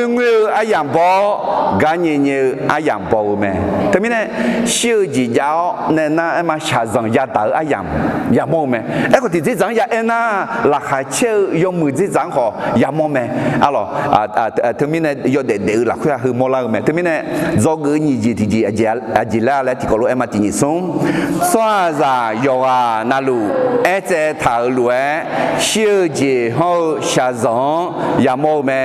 阿样包，干年阿样包咩？特别呢，小姐叫那嘛下上也到阿样也冇咩？哎，个这张也哎那，拉下车用木这张好也冇咩？啊咯特别呢要得啦，佢係冇啦咩？特别呢，做個你自己阿姐啦嚟，提個路哎嘛第二送，耍啥有啊那路，哎在頭路哎，小姐好下上也冇咩？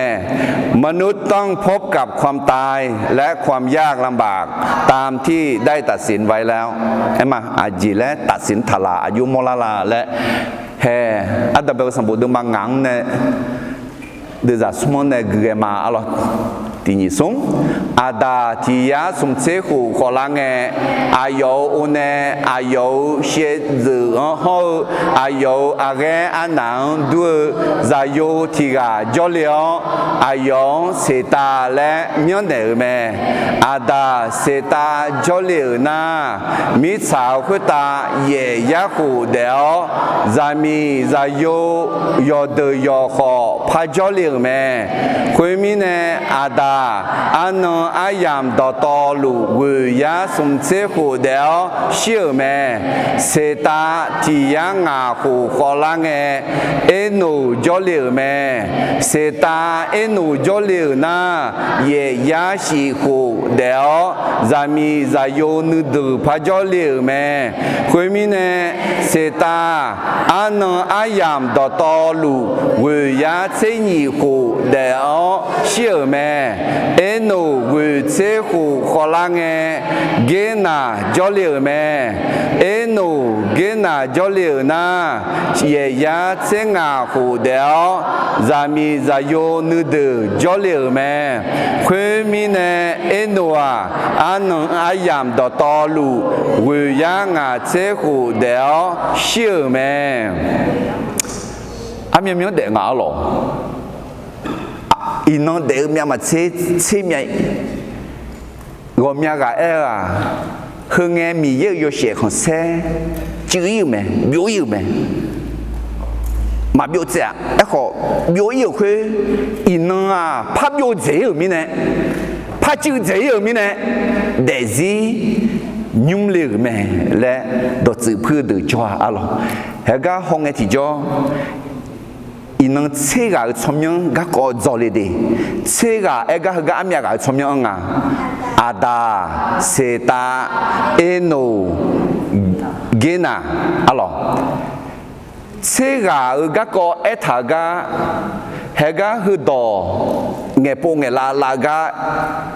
มนุษย์ต้องพบกับความตายและความยากลำบากตามที่ได้ตัดสินไว้แล้วเอ็มอาจีและตัดสินทลาอายุโมลาลาและแฮอัตตาเบลสมบูรณ์ดึงบางงังเนี่ยเดือดสมองเนี่ยเกลือมาอร่อยทีนี้ส่งอาดาที่ยาสมเสหูขอลังเงอายุอุเนอายุเชื่อจืดเขาอายุอาเกอันนั้นด้วยใจโยที่กาจอเลียวอายุเสตาและมีอันเดิมอาดาเสตาจอเลียวน่ามีสาวคุตาเย่ยาคูเดียวจะมีใจโยยอเดยอขอพาจอเลียวคุยมีเนอาดาอันนั้นอายามต่อตอลูวิยาสมเสหูเดียวเชื่อแม่เสตาที่ยังอาหูขอลังเอนูจอลิวแม่เสตาเอนูจอลิวน่าเย่ยาชีหูเดียวจะมีจะโยนึดพาจอลิวแม่คุยมีเนเสตาอันนั้นอายามต่อตอลูวิยาเซนีหูเดียวเชื่อแม่เอโนกุเซหูขอลังเกนาจอลิวแม่เอโนเกนาจอลิวน่าเยียยาเซงาหูเดียวจะมีจะโยนึดจอลิวแม่คุยมีเนเอโนอันนั้นอายามต่อตอลูวิยางาเซหูเดียวเชื่อแม่อามีเด็กงาหรออีน้องเด็กมีมาเชื่อมี我们个和俺米有些很深，就有没，没有没，嘛没有这样，好没有会，一弄啊，怕没有这有没呢，怕就这有没呢，但是用力没来，都只怕都抓啊咯，那个红个提着。伊能切个聪明，个个做哩的，切个一个阿咩个聪明啊，阿达、塞达、埃诺、吉娜，阿咯，切个个一塔个，那个很多，眼波眼拉个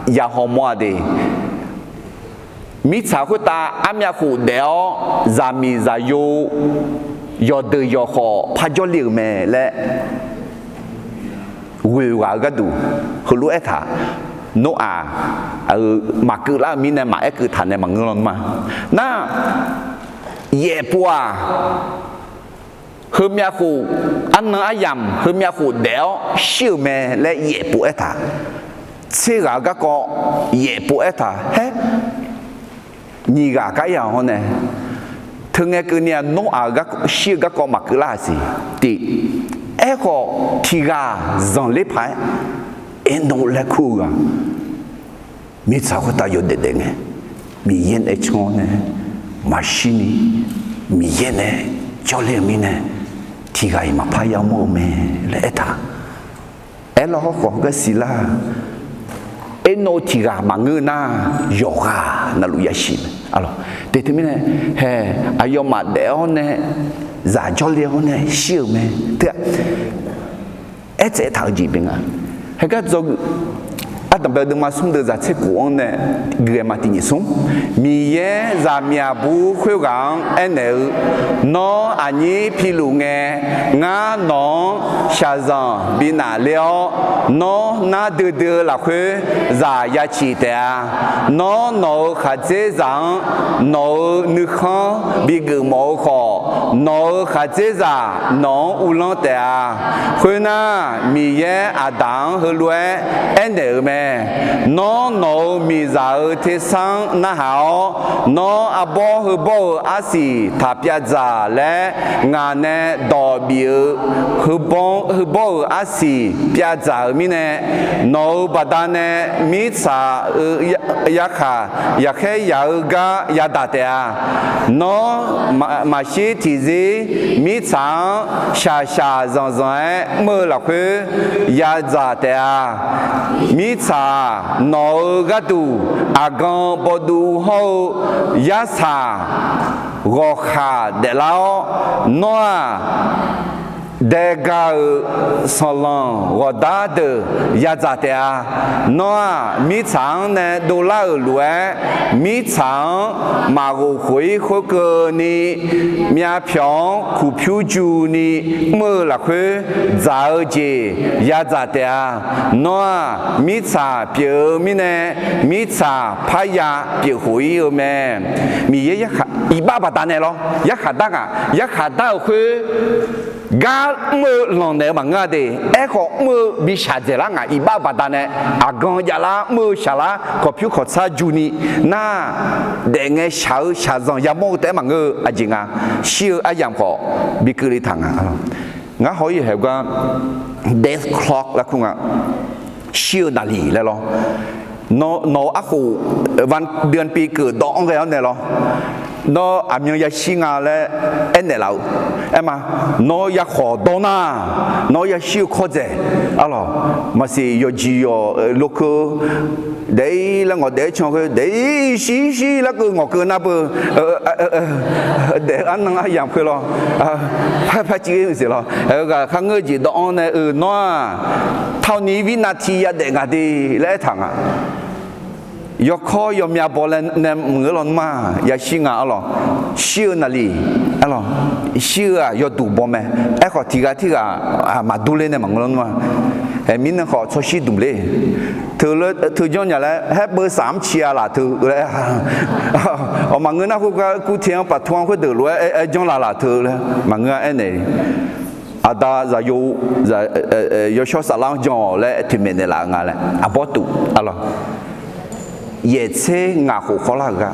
也好么的，米查会打阿咩苦了，咱米咱有。要得要好，怕叫流咩嘞？为话个度，和路一塔，诺啊，马格拉米呢马一个谈的马格隆嘛，那也不啊，和咩户，安那阿样和咩户了，小咩嘞也不一塔，这个个也不一塔，嘿，你个个样呢？ถึงไงคือเนี่ยน้องอาก็เชื่อก็มักลาสิที่เอ้ก็ที่กาจังเล็บไปน้องเล็กคู่กันมีสาวตาอยู่เด็กๆไงมีเย็นไอชงเนี่ยมาชินีมีเย็นเนี่ยจอเลี้ยมีเนี่ยที่กามาพายามโมเมเลยตาเราก็ก็สิละโนที่กามังเงินน่ะโยกานั่นลุยชินอะไรแต่ที่นี่เนี่ยเฮ้อายมาเดียวเนี่ยจ่าจอเลี้ยวเนี่ยเชื่อไหมเถอะจะทำจีบิงอ่ะเฮ้ก็จะอาตมาเดินมาส่งเดินจากเช็คกูเนี่ยเกี่ยมาที่นี่ส่งมีเย่จะมีอาบุคุยกันเนี่ยน้องอันนี้พิลุงเงงาน้องชาจังบินาเลี้ยวน้องน่าเดือดละคุยจะยาชีเตะน้องขัดเจจังน้องนึกข้างบิกหมอขอ nó khá dễ dàng nó u lăng tệ à khuyên na mi ye à đắng hơi lúa anh đều mẹ nó mi giờ thế sang na hảo nó à bỏ hơi bỏ à si tháp ya già lẽ ngà nè đỏ biểu hơi bỏ à si bia già mi nè nó bà ta nè mi sa ya khé ya ga ya đa tệ à nó mà chỉ thì gì mi sáng xa dòng mơ là khứ ya già tệ à mi sa nó gà đủ à găng bò đủ hậu ya sa gò khá để lao nó để gà salon gò đá đờ ya già tệ à nó mi sáng nè đồ la ở lúa mi sáng mà gò khuấy khối cơ ni mía phiong khu phiu chu ni mơ là khứ già ở gì ya già tệ à nó mi sa biểu mi nè mi sa phai ya biểu khuấy ở mẹ mi ye ya iba bà ta nè lo ya khá đá khứ gà mơ lòng này mà ngã đi, em họ mơ bị sát chết là ngã iba bà ta này, à găng ya la mơ sát la, có phiếu khó sa juni, na để nghe sáu dòng ya mơ thế mà ngơ, à gì ngà, siêu à yam họ bị cứ đi thằng à, ngã hỏi gì hiểu cái death clock là không à, siêu nào lì là lo, nó à khuวันเดือนปีเกิดดองแล้วเนี่ยหรอnó à miếng ya xí ngà lẽ anh này lâu em mà nó ya khó đón à nó ya siêu khó dễ alo mà si yo gì yo lúc đấy là ngồi đấy cho cái đấy xí là cứ ngồi cứ nắp để ăn năng ai làm cái lo phải chỉ cái gì lo cái khang người gì đón này nó thao ní vi na thi ya để ngà đi lẽ thằng àยกข้อยมีบอลเนมเงือลอนมาอย่าชิงอ่ะอ๋อชื่อนั่นลีอ๋อชื่อยอดูบอมไหมไอ้ขอทีกามาดูเลยเนี่ยมังลอนมาไอ้มินขอช่วยชิดูเลยเธอย้อนอย่างไรให้เบอร์3เชียร์ล่ะเธอเลยอ๋อมังเงินนะกูเที่ยงปัดทวงกูเดือดร้อนไอ้ย้อนล่ะเธอเลยมังเงินไอ้เนี่ยอาดาจะอยู่ชอบสลางจอและที่เมนเนี่ยละงานเลยอาบอตุอ๋อ也是牙口好那个，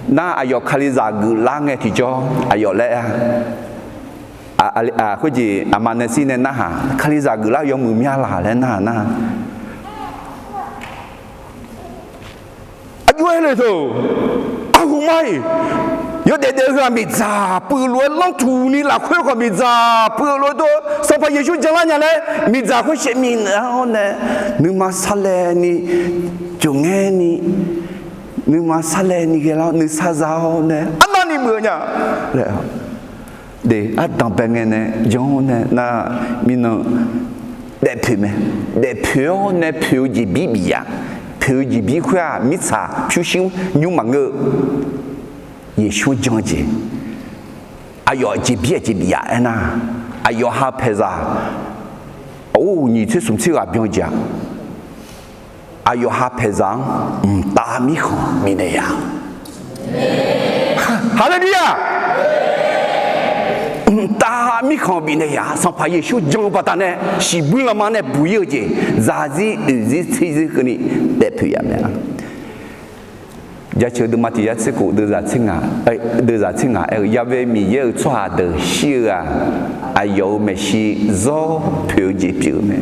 那还要看你咋个啷个提着，还要来或者嘛那些呢那哈，看你咋个啦要木面啦嘞那，有来头，我买。有点个米扎，不罗浪土你哪块个米扎，不罗多，上班也就讲了伢嘞，米扎会写米，然后呢，你妈啥嘞你，就爱你妈啥嘞你给了你啥着呢？啊那你么呀？来，对，啊当白眼呢，讲呢那米能来皮没？来皮呢皮一比比呀，皮一比块啊米扎，皮心牛忙个。也说讲解，哎呦，这别呀，哎呐，哎呦，哈拍子，哦，你这什么啊？不用讲，哎呦，哈拍子，大米好，米那样，哈利路亚，大米好，米那样，上怕也说讲不单呢，是不了嘛呢？不要紧，啥子车子和你带配呀没啊？giờ chờ được mà thì sẽ cụ đưa ra sinh à giờ về mình giờ cho được siêu à yêu mà si do phiêu gì phiêu này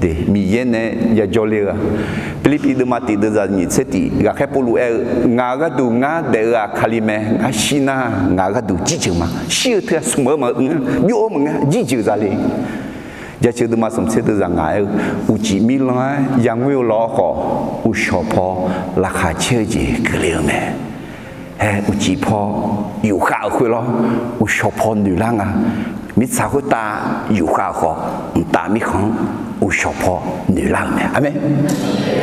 để mình giờ này giờ cho liền Philippines đưa mà thì đưa ra những cái gì cái khác bolu ngã cái đồ ngã để Kalime ngã Sina ngã cái đồ chỉ chừng mà siêu thế sung mà yếu mà chỉ chừng ra đi giờ chưa được mà sống sẽ được rằng ngài u chỉ mi lo yang yêu lo họ u shop là khá chơi gì cái liệu mẹ u chỉ po yêu khá khơi lo u shop nữ lang à mi sao ta yêu khá họ ta mi không 有小破女郎呢，阿妹。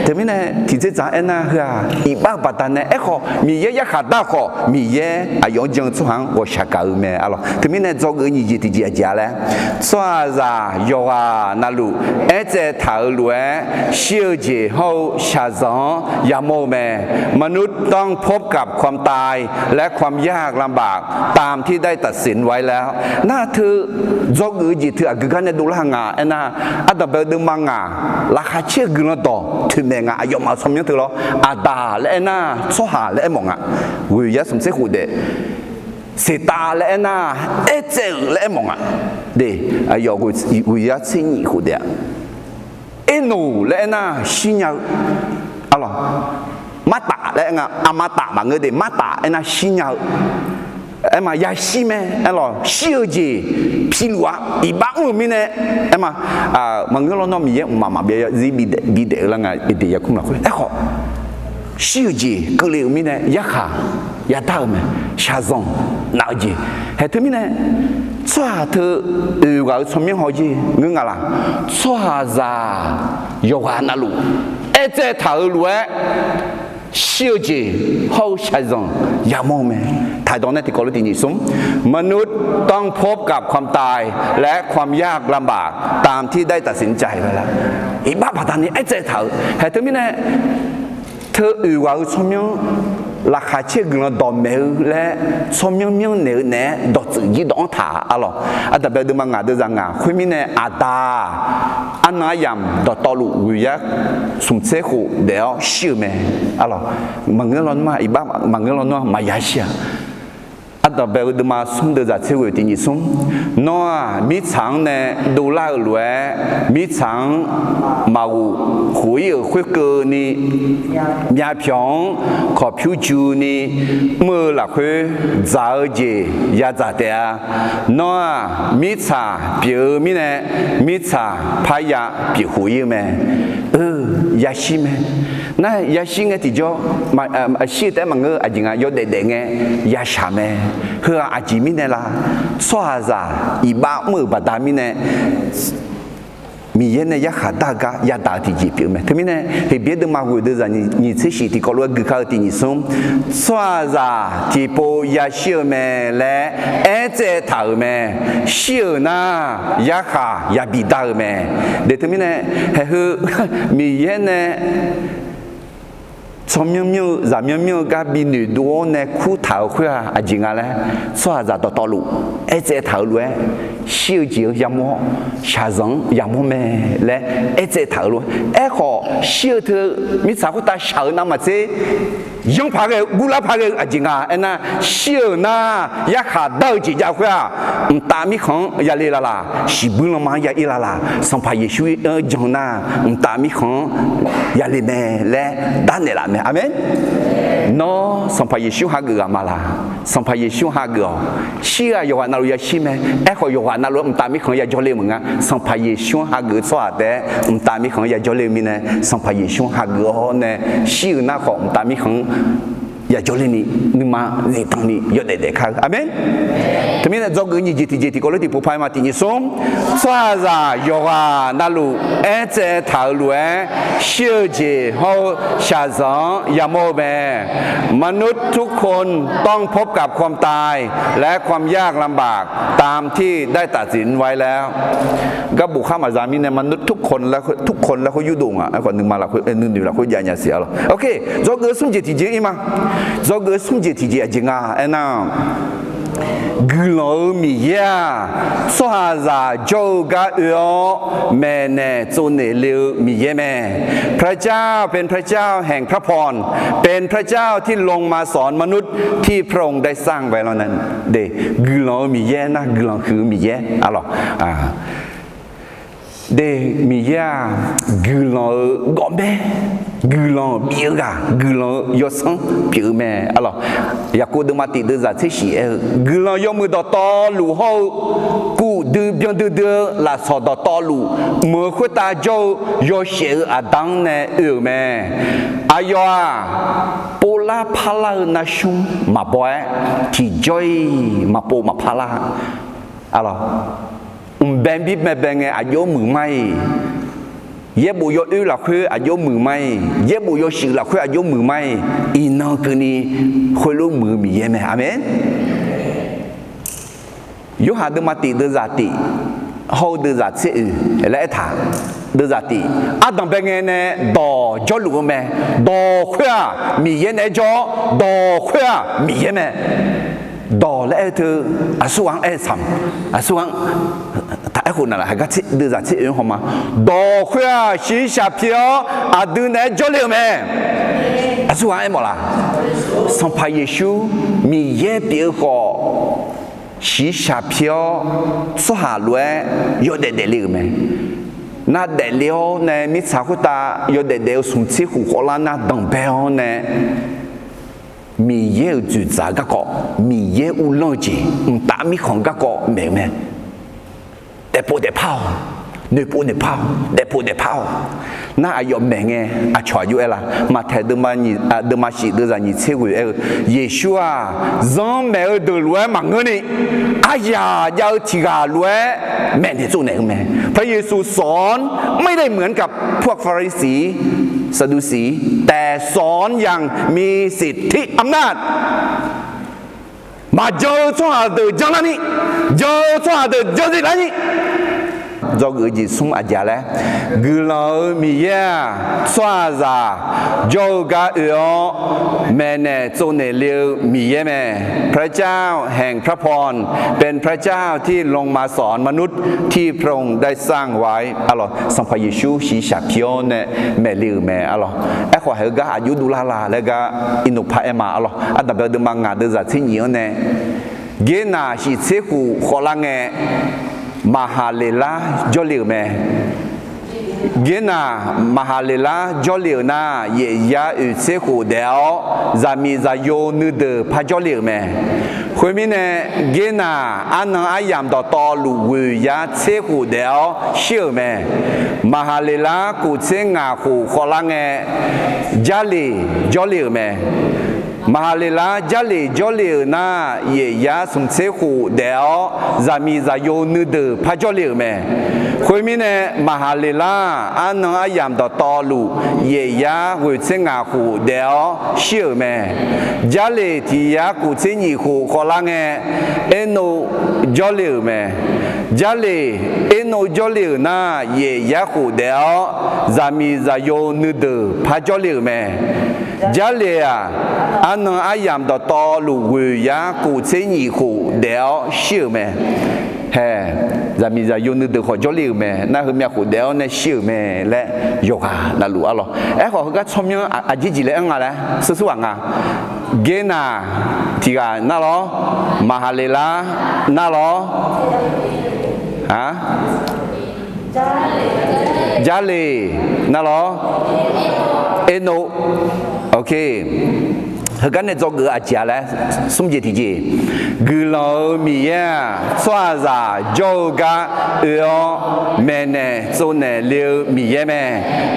特别呢，提这咱安那个一百八单呢，哎好，米耶也下大好，米耶啊用将出行我下个咩，阿咯，特别呢做个日子的家嘞，说啥有啊那路，哎在头路哎，小节后下上也冇咩，มนุษย์ต้องพบกับความตายและความยากลำบากตามที่ได้ตัดสินไว้แล้วน่าเธอจอกอือจีเธอคือกันเนี่ยดูแลงาเอ็น่ะอัตตาเบลดึงมังงาราคาเชื่อกันแล้วต่อถึงแม้งาอายุมาสมยังเธอหรออาดาและเอ็น่ะสหาและเอ็มงอ่ะวิยาสมเสกหูเดเสตาและเอ็น่ะเอเจและเอ็มงอ่ะเดอายุวิยาเสียหูเดเอโนและเอ็น่ะชิญญาอะไรมาตาและเอ็น่ะอามาตาบางเงเดมาตาเอ็น่ะชิญญา哎嘛，也是咩？哎咯，小姐，譬如话，一百五米呢？哎嘛，问个那米嘢，妈妈别日比得啦个，一定要空了回来。哎好，小姐，个里面呢，一下一大咩？下上哪姐？还对面呢？抓他个聪明好姐，我讲啦，抓啥？要玩那路，哎在头路哎。小姐好ชายงอย่ามองแม่ถ่ายตอนนั้นที่กอล์ฟตีนิสมมนุษย์ต้องพบกับความตายและความยากลำบากตามที่ได้ตัดสินใจไว้แล้วอีบ้าปัตตานีไอ้เจ้าเถอะแต่ถึงแม้เธอว่าสมยังราคาเชื่อกันดอมเมลและสมยังยังเหนือแน่ดอกจีดองถาอะไรแต่แบบดูมังงะดูจังงะคุยมีเนี่ยอาตาอันนายามดอกตอลุวิยะสมเสกุเดี๋ยวชื่อแม่อะไรมังเงินร้อนมาอีบ้ามังเงินร้อนมายาเชียอัตแบบดูมาสมเดือดเชื่อที่นี่สมน้อมีช้างเนี่ยดูแลรวยมีช้างมาหุยหุยเกินนี่มีอาพิองขอผิวจูนี่เมื่อหลักหุยจ่าเจยาจ่าเดียน้อมีช้าเปียวมีเนี่ยมีช้าพายาเปียวหุยแม่ยาชิแม่น่ายาชิเงี้ยที่จ่อมาชีแต่มังเงอจริงๆยอดเด็ดๆเงี้ยยาชาแม่เพื่ออาจิมิเนล่ะสวาซาอีบ้ามือบัดามิเนมีเย็นเนี่ยยาขาดากายาตาที่จีบไหมทั้งนี้เนี่ยเห็นเบียดมาคุยด้วยกันนี่เชื่อสิที่เขาเรียกคือเขาที่นี่ส่งสวาซาที่โปยาเชื่อแม่และเอเจถาวแม่เชื่อนะยาขายาบิดาแม่เดี๋ยวทั้งนี้เนี่ยเฮ้ยมีเย็นเนี่ย从喵咱喵个比女多呢苦头去啊，真个嘞，所以就到道路，一直头路诶，小姐也么，下人也么咩嘞，一直头路，哎好，小头你咋会打小那么子？用拍个古老拍个真个，哎那小那也下到几家去啊，大米行也来啦，西部了嘛也来啦，上拍也属于讲那，大米行也来咩嘞，单的啦。อาเมนโนสัมภาระชิวหาเกือมาละสัมภาระชิวหาเกือเชื่อโยฮานาลุยาชิเมเอขโยฮานาลุตามิของยาจอเลมึงอ่ะสัมภาระชิวหาเกือสวัสดิ์ตามิของยาจอเลมิเนสัมภาระชิวหาเกือเนี่ยชื่อหน้าของตามิของยาจอเลนี่นึกมาในตรงนี้ยอดเด็ดๆครับอาเมนทีนี้จอกเงินยี่จีก็เลยที่ผู้พายมาที่นี่ส่งสวัสดิ์โยฮานาลุเอเจถาวลุเอเชื่อเจเขาชาซองยาโมเบมนุษย์ทุกคนต้องพบกับความตายและความยากลำบากตามที่ได้ตัดสินไว้แล้วก็บุคคลมาจามีในมนุษย์ทุกคนแล้วเขายุดงอ่ะคนหนึ่งมาละคนนึงอยู่ละคนใหญ่ๆเสียแล้วโอเคจอกเงินสุ่มเจที่เจอีมาจอกเงินสุ่มเจที่เจจริงอ่ะไอ้น่ะกุลมียาสวาซาโจกาอุแม่เนโจเนลิวมีเยแม่พระเจ้าเป็นพระเจ้าแห่งพระพรเป็นพระเจ้าที่ลงมาสอนมนุษย์ที่พระองค์ได้สร้างไว้แล้วนั้นเดกุลมีเยนะกุลคือมีเยอะไรเดมียากุลกอมเบกุลเบียกากุลยศงเปียแม่อะไรอยากกูดูมาติดดูจากที่สี่กุลยมือต่อลูเขากูดูเบียงดูลาสอต่อลูเมื่อคุตาโจยเสียอดังเนแม่อายาปูลาพาลานาชุมมาบ่อยที่จอยมาปูมาพาลา อะไร ben bib me ben ayo mu mai เย็บบุยอื้อละคืออายุมือไม่เย็บบุยสิละคืออายุมือไม่อีนองคือนี่คุยรู้มือมีเยไหมอาเมนยุหาเดมาติเดซาติเขาเดซาเสือและถาเดซาติอาดังเป็นไงเนี่ยดอจอลูกแม่ดอคุยมีเยเนี่ยจอดอคุยมีเยไหมดอและเธออาสุวังซ้ำอาสุวังถ้าไอ้คนนั่นแหละก็เดซาเสือเขามาดอคุยสีชาเพียวอาดูเนี่ยจอลูกแม่อาสุวังหมดละสัมภาเยซูมีเยเปียก洗下票做下来有得得了没？那得了呢？你查回答有得了从此后荷兰那等标呢？米也住宅个个，米也有逻辑，打米看个个明没？得不得跑？你不得跑，得不得跑？那还有明嘅，啊，传อยู่啦，马太德玛你啊，德玛西德在你切过耶稣啊，让没有得路忙个呢，哎呀，要提个路แม่ที่做ไหนก็แม่พระเยซูสอนไม่ได้เหมือนกับพวกฟาริสีซาดูสีแต่สอนอย่างมีสิทธิอำนาจมาเจอช่วงเดือดจังแล้วนี่เจอช่วงเดือดจังแล้วนี่do người gì sung ở nhà đấy người lão mi ya xoa ra do cả yếu mẹ nè做ในเลี้ยวมีแม่พระเจ้าแห่งพระพรเป็นพระเจ้าที่ลงมาสอนมนุษย์ที่พระองค์ได้สร้างไว้อะไรสัมภเยซูสีชาพิโอเนี่ยแม่เลี้ยวแม่อะไรไอ้ขวาเหกะอายุดูลาลาแล้วก็อินุพะเอมาอะไรอันดับเดิมมางานเดินจากที่เหนียวเนี่ยเกณฑ์สิเสกูขอลังเงมหาเลลาจอลิวแม่เกณฑ์มหาเลลาจอลิวน่าเยียาอุเสกูเดียวจะมีจะโยนึดพระจอลิวแม่คุยมิเนี่ยเกณฑ์อันนั้นอายามต่อลูวิยาเสกูเดียวเชื่อแม่มหาเลลากูเชงาคูขอลังเงจาลีจอลิวแม่มหาเลลาจาลีจอลีน่าเยียาสมเสกูเดียวจะมีจะโยนึดพระจอลีแม่คุยมิเนี่ยมหาเลลาอันนั้นอายามต่อลูเยียากุเชงาคูเดียวเชื่อแม่จาลีที่ยากุเชญีคูขอลังเงเอโนจอลีแม่จาลีเอโนจอลีน่าเยียาคูเดียวจะมีจะโยนึดพระจอลีแม่จาลีอันนั้นอายามต่อลูวิยากุเชญีคูเดียวเชื่อแม่เฮ้จะมีจะยุ่งนึกถึงขอจอลิวแม่น่าคือมีคนเดียวเนี่ยเชื่อแม่และโยกานั่นรู้อะไรขอเขาก็ชมยังอาจิจิเลยอังอะไรสุดๆอ่ะเกณฑ์ที่กันนั่นหรอมหาเลลานั่นหรอฮะจาลีนั่นหรอเอโนโอเคเขากันเนี่ยจอกอาจารย์แล้วสมเด็จที่จีกุลามีเย่สวาซาจอกาเออแม่เนี่ยโซเนเลียวมีเย่แม่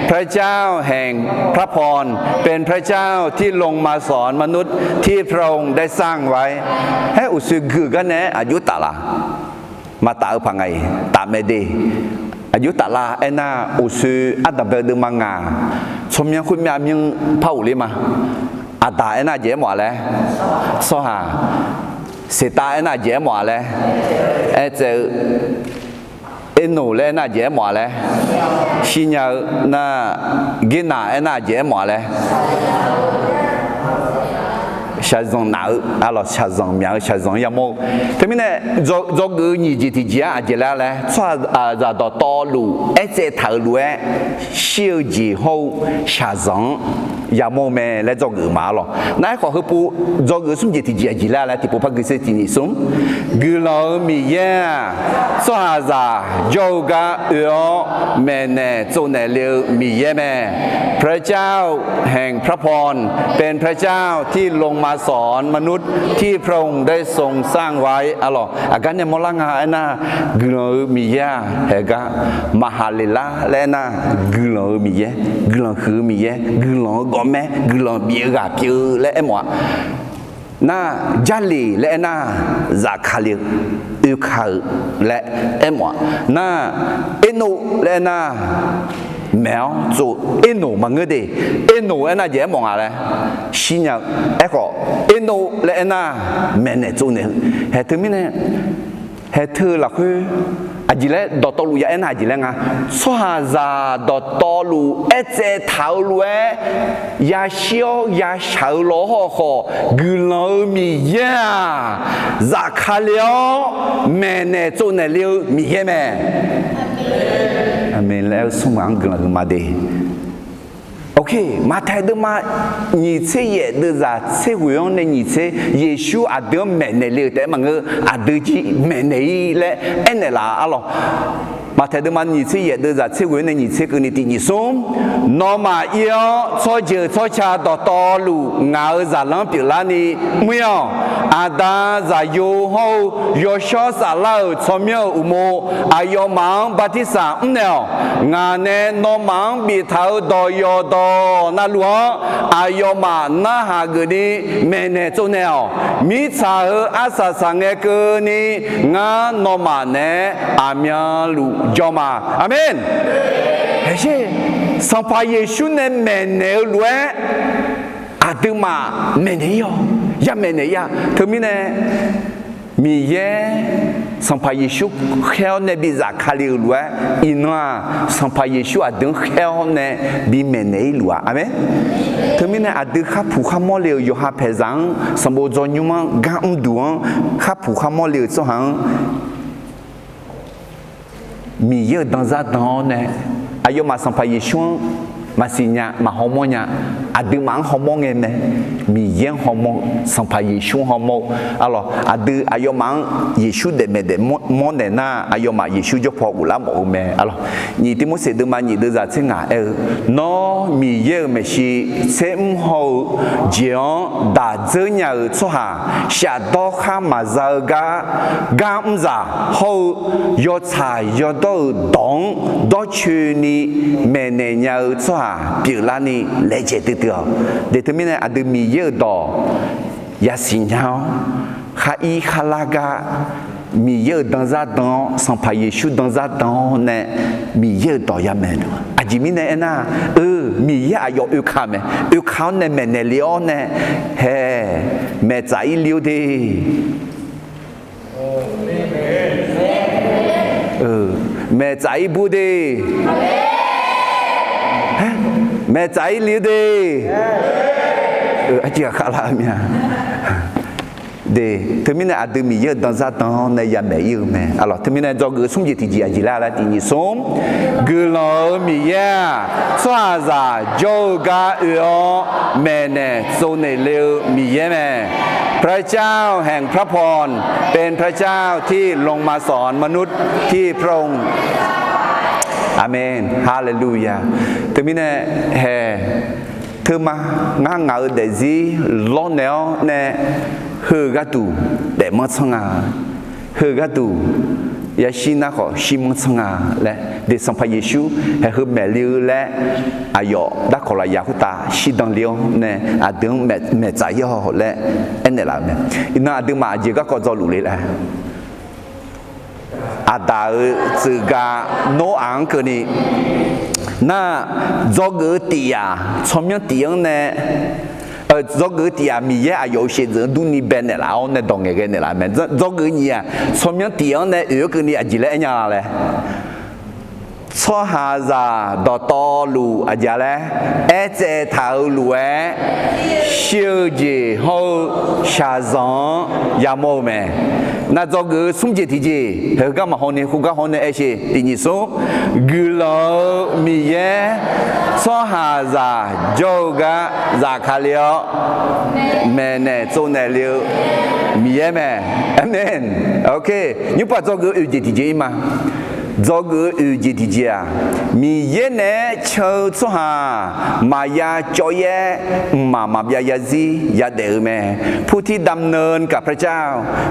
พระเจ้าแห่งพระพรเป็นพระเจ้าที่ลงมาสอนมนุษย์ที่พระองค์ได้สร้างไว้ให้อุสุกุกันเนี่ยอายุตาละมาตาพังไงตาไม่ดีอายุตาลาไอ้หน้าอุสุอัตตาเบลดึงมังงาชมยังคุณมีอายังเผาเลยมาอาตาไอ้หน้าเจ๋หมดเลยสหาเสตาไอ้หน้าเจ๋หมดเลยไอ้เจ้าไอ้หนูเลยหน้าเจ๋หมดเลยชิญญาหน้ากินหน้าไอ้หน้าเจ๋หมดเลยชาซงหนาวอะไรชาซงเมียชาซงยามกทีนี้เนี่ยจอกนี่จีที่จีอาจจะแล้วแหละชัวจะต่อลูไอ้เจ้าถลูเชี่ยวจีเขาชาซงยามกแม่และจอกมาหรอนั่นขอให้ปูจอกสมจีที่จีอาจจะแล้วแหละที่ปูพักเสตีนิสมกุลามีเย่ชัวจะจอกแม่เนี่ยโจเนเลียวมีเย่แม่พระเจ้าแห่งพระพรเป็นพระเจ้าที่ลงมาสอนมนุษย์ที่พระองค์ได้ทรงสร้างไว้อะหรออาการเนี่ยมลังหานะกุลามีเย่เฮกะมหาเลลาและนะกุลามีเย่กุลาคือมีเย่กุลาก็แม่กุลาเบียกะเปียและไอ้หมอน่าจาลีและน่าซาคาลีอุคาและไอ้หมอน่าเอโนและน่า mèo做eno mà người đi eno anh là dễ mong à嘞新人一個 eno 嚟anh là mẹ này做呢係thứ咩呢係thứ là佢à gì嘞đọt tàu lùi anh là gì嘞à xóa ra đọt tàu lùi ít chế thảo lùi ya xiao ya sầu lỗ họ họ gửi lâu mi ya ra khá liao mẹ này做呢liao mi ya mẹ amen lẽ sung ang gửi mà đi ok mà thay được mà nhị chế ye được ra chế huyết này nhị chế Giêsu à được mẹ này liều để mà ngơ à được chi mẹ này lẽ anh này là alo mà thay được mà nhị chế ye được ra chế huyết này nhị chế cái này thì nhị sống nó mà yêu cho giờ cho cha đó to lu ngào ra lăng biểu la ni mới à ta ra yêu hậu yêu cho sa lao cho miêu umo à yêu mang bát sa nèo ngà nè nó mang bị tháo đòi yêu đò na lúa à yêu mà na hà cái đi mẹ nè chỗ nèo mi cha ở à sa sang nghe cái ni ngà nó mà nè à miêu lu cho mà amen hay chứ sang phải Giêsu nè mẹ nè lúa à từ mà mẹ nè yêu ya mẹ này ya thứ mi nè mi ye sang phải Giêsu khéo nè bị giả khali lúa inoa sang phải Giêsu à đứng khéo nè bị mẹ này lúa amen thứ mi nè à đứng khắp phụ khăm mò liều yo ha phê rằng sang bộ cho nhung mà gam duong khắp phụ khăm mò liều cho hàng mi ye dans za dans nè ayo mà sang phải Giêsu mà xin nhà mà họ mua nhà à đừng mang họ mua nghe nè mi yên họ mua sang phải Giêsu họ mua alors à đừng ayo mang Giêsu để mẹ để mua nè na ayo mà Giêsu cho phò ula mua mẹ alors nhị tí muốn sẽ đừng mà nhị đừng ra trên ngã nó mi yên mẹ si xem hậu giang đã dỡ nhà cho hà xa đó khá mà giờ gam ra hậu yo xài yo đâu đóng đó chuyện ni mẹ nè nhà cho hà biểu la ni lệ chế từ từ để thứ mình là được mi yêu đó ya xin nhau khá y khá la ga mi yêu dans za dans sans pas Giêsu dans za dans nè mi yêu đó ya mẹ à chỉ mình nè na mi yêu ayo yêu khám mẹ yêu khám nè mẹ nè liao nè he mẹ trái liao đi mẹ trái bu đi mẹ trái liu đi anh chị khá là mẹ để thứ mình là từ mình giờ dans ra dans này ya mẹ yêu mẹ alors thứ mình là do người sống gì thì gì là thì nhị sống người lo mình ya xóa ra yoga yêu mẹ nè số này liu mình ya mẹ พระเจ้าแห่งพระพรเป็นพระเจ้าที่ลงมาสอนมนุษย์ที่พระองค์อาเมนฮาเลลูยาถึงมีเนี่ยเฮเธอมางานเงาเดซีล้อเนลเนี่ยเฮกัตูเดมชงาเฮกัตูยาชินาขอชิมชงาและเดสัมภเยซูให้เฮแม่ลิวและอายอดักขอลายาคุตาชิดังเลียวเนี่ยอาดึงแม่ใจย่อและเอ็นเนล่ะแม่อินาดึงมาเจก็ก็จะรู้เลยแหละอาดาจืกาโนอังคือนี่น่าจอกตียาชมยังตียงเนี่ยจอกตียามีเยอะอายุเสียจนดูนี่เป็นเนี่ยละเนี่ยตรงเงี้ยเนี่ยละแม่จอกนี่อ่ะชมยังตียงเนี่ยคือนี่อาจิเล่เนี่ยละช่อหาซาดอตอลูอาจารย์เอเจทาวลูเอชิวจีโฮชาซองยาโมเม那这个送节体节，后个嘛好呢，后个好呢，而且第二送，古老米耶，上下子就个扎卡了，咩呢做呢了，米耶咩，amen，OK，你把这个有节体节嘛？这个有节体节啊，米耶呢抽出下，มายาจอยมาบยายาซียาเดิมแม่ผู้ที่ดำเนินกับพระเจ้า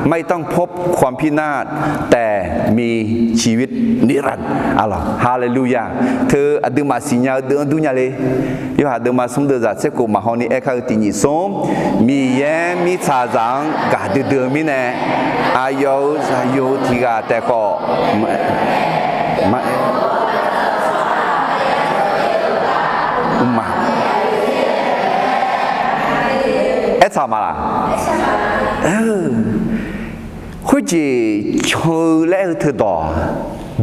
ไม่ต้องพบความพินาศแต่มีชีวิตนิรันดร์อัลลอฮ์ฮาเลลูยาเธออดึมาสิญญาเดินดุนยาเลยยอดดึมาสมเด็จจากเสกุมาฮอนี่เอกาตินิสมมีแย้มีชาจังกาเดิมมีแน่อายุที่กาแต่ก็ sao mà là hối chỉ chơi lẽ thứ đó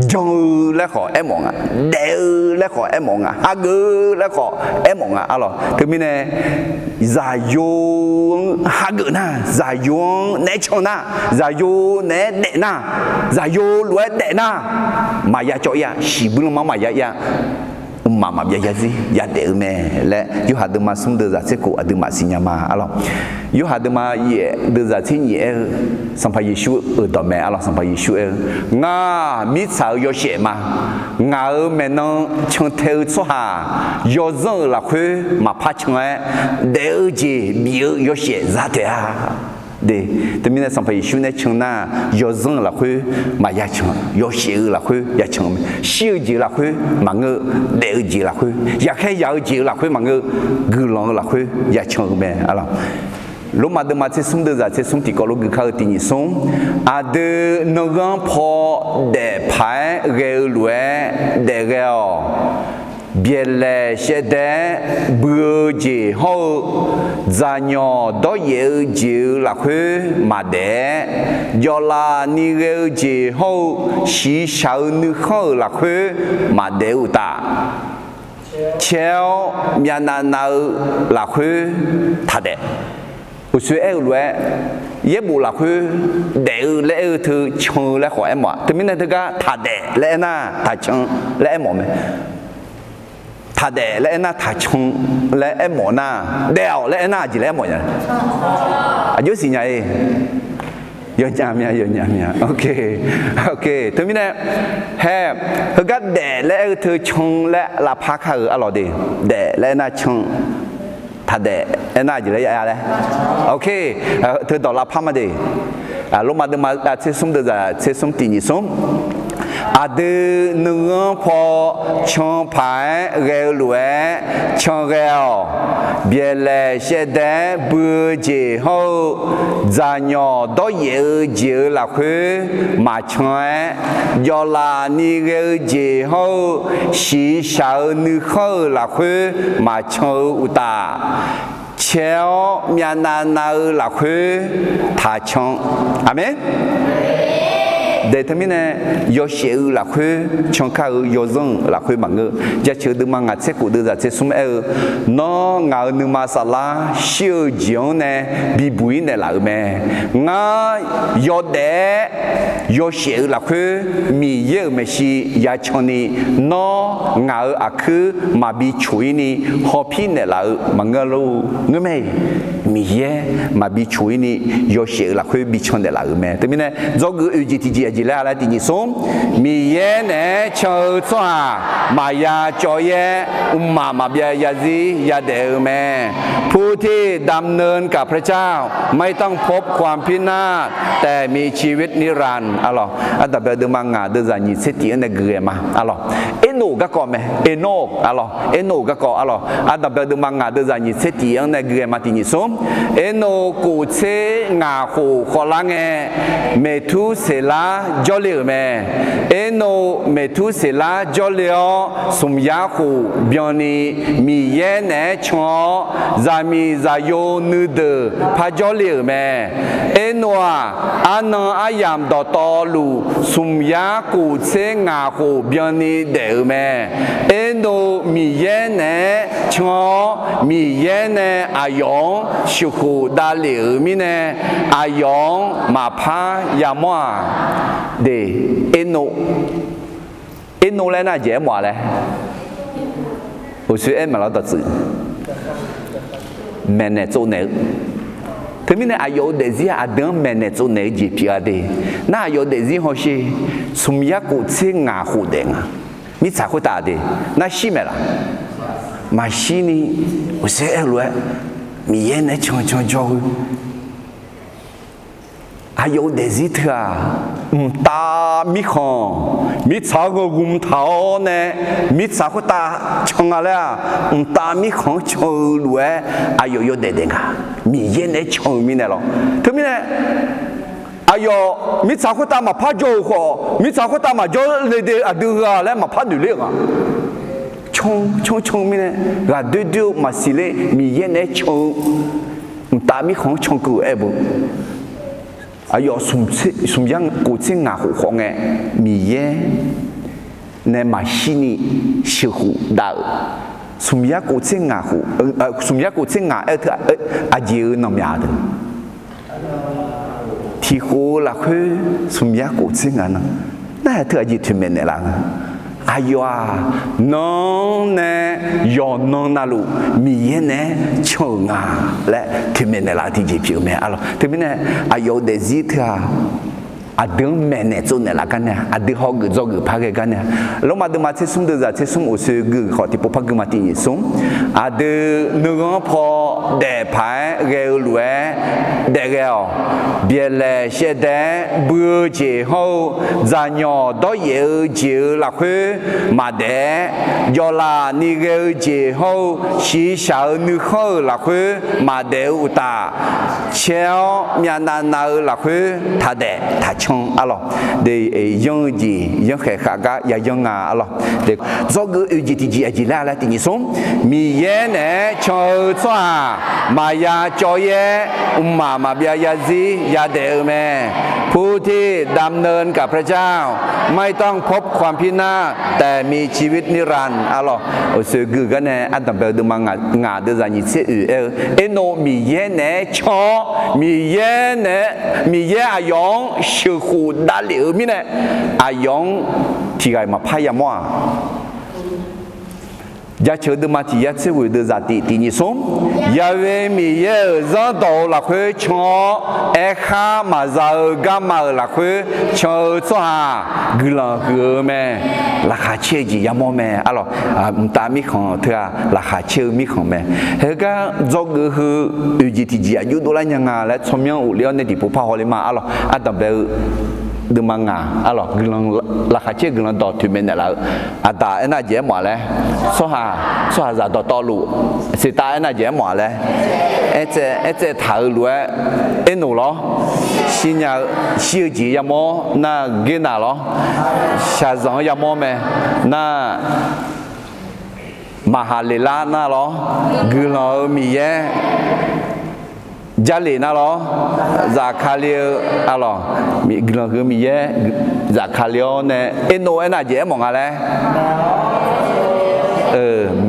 chơi lẽ khỏi em mong à đều lẽ khỏi em mong à à gư lẽ khỏi em mong à alo thứ mình này giải dùng ha gư na giải dùng nét cho na giải dùng nét đệ na giải dùng lúa đệ na mà ya cho ya chỉ bưng mà ya mama biaya gì ya để mẹ lẽ yêu hạt mà sống được ra sẽ cụ được mà sinh nhà mà alo yêu hạt mà ye được ra thì ye sang phải Giêsu ở đó mẹ alo sang phải Giêsu nga mít sao yêu sẽ mà nga ở mẹ nó trong theo số hà yêu dân là khuê mà phát chung ấy để ở gì biểu yêu sẽ ra thế à để từ mình sang phải Giêsu này chung na yêu dân là khuê mà ya chung yêu sẽ là khuê ya chung siêu gì là khuê mà ngơ để gì là khuê ya khai ya gì là khuê mà ngơ gửi lòng là khuê ya chung mẹ alo lúc mà đừng mà sẽ sống được ra sẽ sống thì có lúc khởi tình yêu sống à de nó gắng phò để phải gây lúa để gây biệt lệ sẽ để bữa gì hậu gia nhỏ đó yêu chịu là khuê mà để do là ni yêu gì hậu xí sao nữ khâu là khuê mà để ta chéo miền nào là khuê thật đấy我说哎来，也不拉去，带来头穷来好嘛，对面那这个他带来那他穷来么没，他带来那他穷来么那，带来那就来么呀？啊，就是伢诶。有伢咪，OK，对面呢，嘿，那个带来头穷来拉帕卡尔阿老的，带来那穷。他的那就来呀嘞 ，OK， thứ đó là phàm mà đi, lúc mà mà sẽ sống được ra sẽ sống tình sống, từ nương phò trong phải gạo lúa trong gạo, biệt là sẽ để bữa gì hậu, gia nhỏ đó nhiều nhiều là khuê mà trong do là ni gạo gì hậu, xí sao nữ khâu là khuê mà trong ta. Chéo miền nào là khuê thà chọn amen để thế này yêu sự là khuê trong các yêu dân là khuê bằng ngữ giá trị được mang ngặt sẽ cụ đưa ra sẽ sum nó ngào nữ mà sa la siêu diệu này bị bụi này là mẹ ngà yêu để yêu sự là khuê mi yêu mà si giá chọn ni nó ngào à khứ mà bị chui ni họ pin này là bằng ngữ lu ngữ mày mi yêu mà bị chui ni yêu sự là khuê bị chọn này là mẹ thế này do ngữ UGTG chỉ là lại tình sống mi ye nè chờ xoa mà ya cho ye mà bia ya gì ya đều mẹ ผู้ที่ดำเนินกับพระเจ้าไม่ต้องพบความพินาศแต่มีชีวิตนิรันดร์อะหรออันดับเดิมมังงะเดินจากยิเสตีอันเดเกยมาอะหรอเอโนก็ก่อไหมเอโนอะหรอเอโนก็ก่ออะหรออันดับเดิมมังงะเดินจากยิเสตีอันเดเกยมาที่ยิสมเอโนกูเชงาโคขอลังเอเมทุเสลาจอเลอแม่เอโนเมทุเสลาจอเลอสมยาโคเบียนีมีเยเนชอมีซาโยนึเดพาจอเลอแม่เอโนอานังอายามดอตอลูสุมยากูเซงาโคเบียนีเดอแม่เอโนมีเยเนชอมีเยเนอายองชุกูดาเลอมีเนอายองมาพายามวเดเอโนแล้วน่าเจ๋หมดเลย我学哎，马老大子。mẹ này chỗ này, thế mình ai yêu để gì à đừng mẹ này chỗ này gì phía đây, na yêu để gì họ sẽ sum ya cụ chế ngã hồ đen à, mi sao có ta đây, na xí mẹ là, mà xí ni,我说rồi, mi yên này chong, ai yêu để gì thưa à, ta mi không, mi sao có gum tháo nè, mi sao có ta chong à lẽ, ta mi không chong rồi, ai yêu để đen à, mi yên này chong mi này lo, thế mi này, ai yêu mi sao có ta mà phá dầu khó, mi sao có ta mà dầu để à đưa à lẽ mà phá được liền à, chong mi này, là đưa mà xí lẽ mi yên này chong ตามีของชงกูเอบุอายอสมยังกูเชิงงาหูของมีเย่ในมาชินีชิหูดาวสมยังกูเชิงงาหูสมยังกูเชิงงาอาเจียนอมยาดที่หูละคือสมยังกูเชิงงานะน่าเธออาจีทุเมนเนลังอายว่าน้องเนี่ยยอนน้องนาลูมีเย่เนี่ยชงงาและทุเมนเนลาที่จีพิวเมอลทุเมนเนี่ยอายอเดซิทาอาดึงแม่เนี่ยจุนเนี่ยละกันเนี่ยอาดึงหอกจอกพักกันเนี่ยลงมาดึงมาเชซุ่มเดือดเชซุ่มอุสือขอที่พพักมาที่ยิซุ่มอาดึงนึกพอเดพายเกลวยเดเกลเบียเลเชเดบัวเจียวจานยอดอยเจียวละคือมาเดยอลานิเกลเจียวชีสาวนึกเขาละคือมาเดอุตาเชียวมีนานาละคือท่าเดท่าchong alors des young ji young khaga ya young alors des zog uji ti ji la la ti som mi ye ne cho chwa ma ya cho ye umma ma bia ya zi ya de me ผู้ที่ดำเนินกับพระเจ้าไม่ต้องพบความพินาศแต่มีชีวิตนิรันดร์alors ce que gane adam be de manga nga de za ni se e no mi ye ne cho mi ye ayong shi hu da liu mi ne ayong ti gai ma pha ya mo ya chờ được mà chỉ ya sẽ về được giá trị thì như sống ya về mi ya ra đầu là khơi cho kha mà giờ gam mà là khơi cho à gula mẹ là khá chơi gì ya mò mẹ alors ta mi không thưa là khá chơi mi không mẹ thế cái do cái hư gì thì gì ayu đôi nhang à lại chôm yang u liao này thì bố phá hồi mà alors adam bé de manga alors gulong la khache gulong do tu men la ata ena je mo le so ha za do to lu si ta ena je mo le ete thao lu eno lo xin nhà siêu ji ya mo na gina lo sha zong ya mo me na mahalela na lo gulong mi ye gia lì na lo giả khá liêu alors mi glo gơ mi ye giả khá liêu ne eno ena je mo ngale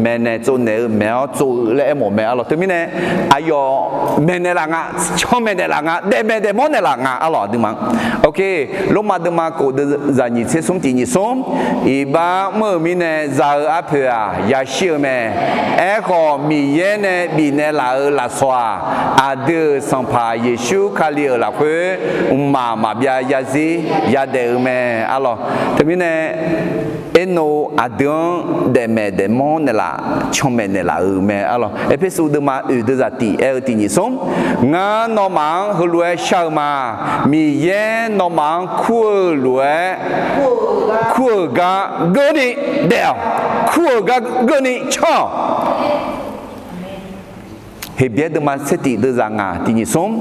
mene zo ne meo zo le mo me alors tu mi ne ayo mene la nga cho mene la nga de mo ne la nga alors du mang ok lúc mà du ma ko de za ni che sum ti ni sum i ba mo mi ne za a phia ya shi me e ko mi ye ne bi ne la swa a de sang pa yesu kali la phe ma bia ya zi ya de me alors tu mi ne eno adon de mon la chome ne la me alors et puis sous de ma de za ti e ti ni som nga no mang hu lue shao ma mi ye no mang khu ga go ni deo khu ga go ni cho he bia de ma se ti de za nga ti ni som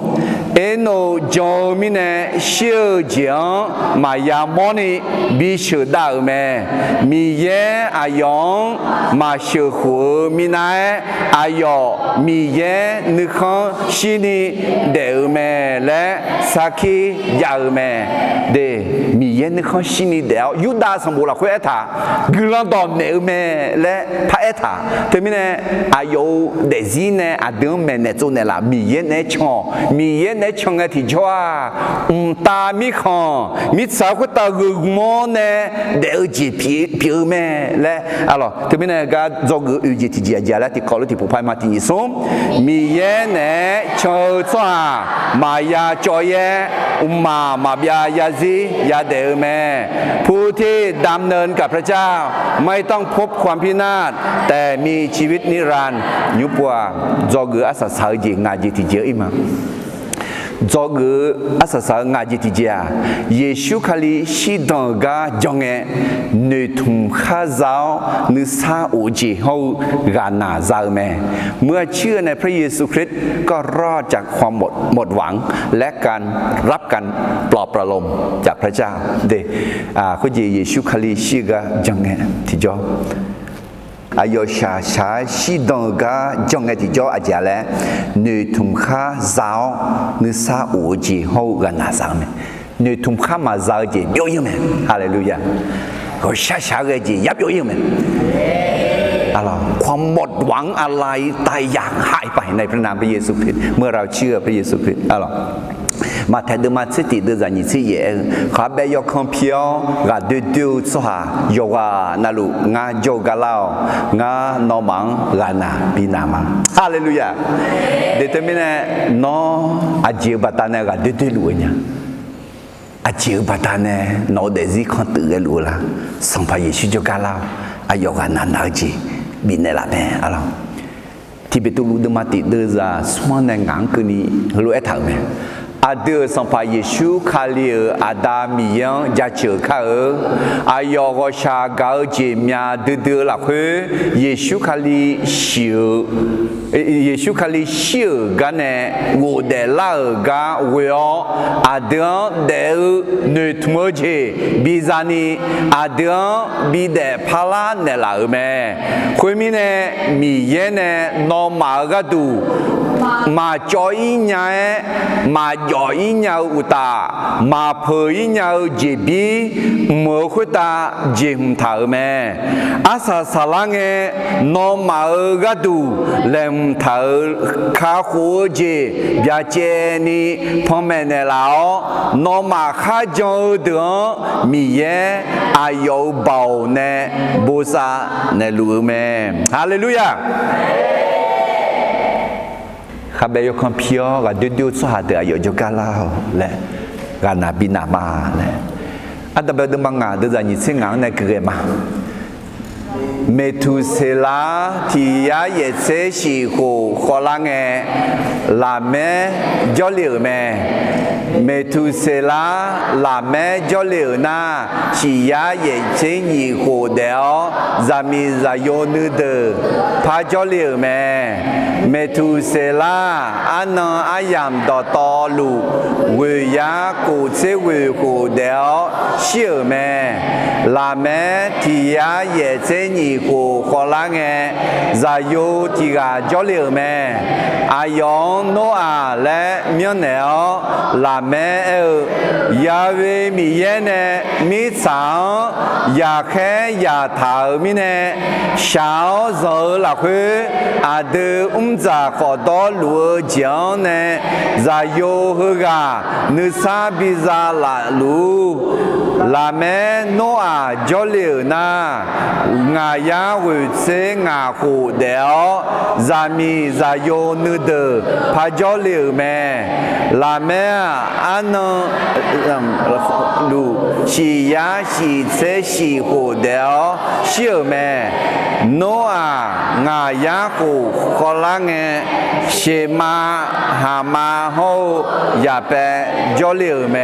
eno jo mi ne xiu jiang ma ya mo ni bi shu da me mi ye ayong ma shu hu mi na ayo mi ye nu khon shi ni de me le saki ya me de mi ye nu khon shi ni de yu da sam bo la khwe tha gulan do ne me le pha tha te mi ne ayo de zi ne adon me ne zo ne la mi ye ne chon mi ye ne chong a thì cho ta mi khon mi sao có ta gù mò nè để ở chỉ piu mẹ lẽ alors thì mình ga do gù gì thì gì là thì có lúc thì phụ phải mà thì sống mi ye nè cho mà ya cho ye mà bia ya gì ya để mẹผู้ที่ดำเนินกับพระเจ้าไม่ต้องพบความพินาศแต่มีชีวิตนิรันดร์ยุบว่าdo gùอาศัยgì ngài gì thì dễ mà do gỡ asasa ngài gì thì giờ Giêsu khali si đong ga jonge nơi thùng khá giáo nơi xa ủ chỉ hậu gà nà giao mẹเมื่อเชื่อในพระเยซูคริสต์ก็รอดจากความหมดหวังและการรับการปลอบประโลมจากพระเจ้าเดคุณเยซูคาลีชีกะจังเงที่จอ อายุชาชีดงกาจงไอที่จ่ออาจารย์แล้วเนื้อทุ่มข้าเจ้าเนื้อซาอูจีเขากันน่าสังมั้ยเนื้อทุ่มข้ามาเจ้าจีเบี้ยวยังมั้ยฮาเลลูยาเขาชา个จียับเบี้ยวยังมั้ยอะไรความหมดหวังอะไรตายอย่างหายไปในพระนามพระเยซูคริสต์เมื่อเราเชื่อพระเยซูคริสต์อะไรมาแทนเดิมมาสติเดินจากนี้ที่เย่ข้าเบยคอมพิวกับดูสหายกว่านาลูงาโจกาลาวงานอมังกานาปีนามาฮาเลลูยาเดี๋ยวมิเนี่ยน้ออาเจียบัตาเนี่ยกับดูลุยเนี่ยอาเจียบัตาเนี่ยน้อเดซิคอนตื่นลุละสัมภาระชิโจกาลาวอายกานานาจีบินเนล่ะเป็นอะไรที่เป็นตัวลูดมาติเดินจากสวรรค์ในงานคืนนี้รู้เอทังไหมอาเดอสัมภาระเยซูคาลีอาดามียังจะเจอข้าอายกชาเกาเจมียเดือละคือเยซูคาลีชิวเยซูคาลีชิวกันเนี่ยวัวเดล่ากาเวออาเดอเดอเนตมเจบิซานีอาเดอบิเดพาลาเนล่าเมคุยมีเนี่ยมีเยเนี่ยนอมากาดูมาจอยเนี่ยมาจอยเนี่ยอุตามาเพยเนี่ยเจบีเมื่อคุตาเจมถาเมอาสาสลังเงนอมากาดูเลมถาข้าหัวเจบาเจนี่พ่อแม่เนล่านอมาข้าจอเดือมีเยอายุเบาเนบูซาเนลูเมฮาเลลูยาข้าเบยคอมพิวกับดูสหเดียอยู่จกาลาวและกานาบินามาและอันดับเดิมบางงานเดินจากนี้สิ่งงานในเกิดมาเมทุเซลาที่ยาเยเซชิโกขอลังเอลาเมจอลิเมเมทุเซลาลาเมจอลินาที่ยาเยเซนิโกเดลซามิซาโยนุเดพาจอลิเมเมทุเซลาอันนั้นอายามดอตอลูเวียกูเซเวกูเดลเชื่อเมลาเมที่ยาเยเซนิโกขอลังเอซาโยที่กาจอลิเมอายองโนอาและเมียนเนลลาเมยาเวมีเยเนมิสังยาแค่ยาถามิเนชาวโซลาคืออาเดจะขอต่อลัวเจียงเนซาโยฮกานุซาบิซาลาลูลาเมโนอาจอลินางายาวิเซงาคูเดลซามิซาโยนุเดพาจอลิเมลาเมอันลูชียาชีเซชีคูเดลเชื่อเมโนอางายาคูขอลังเอเชมาหามาโฮยาเปจอลิเม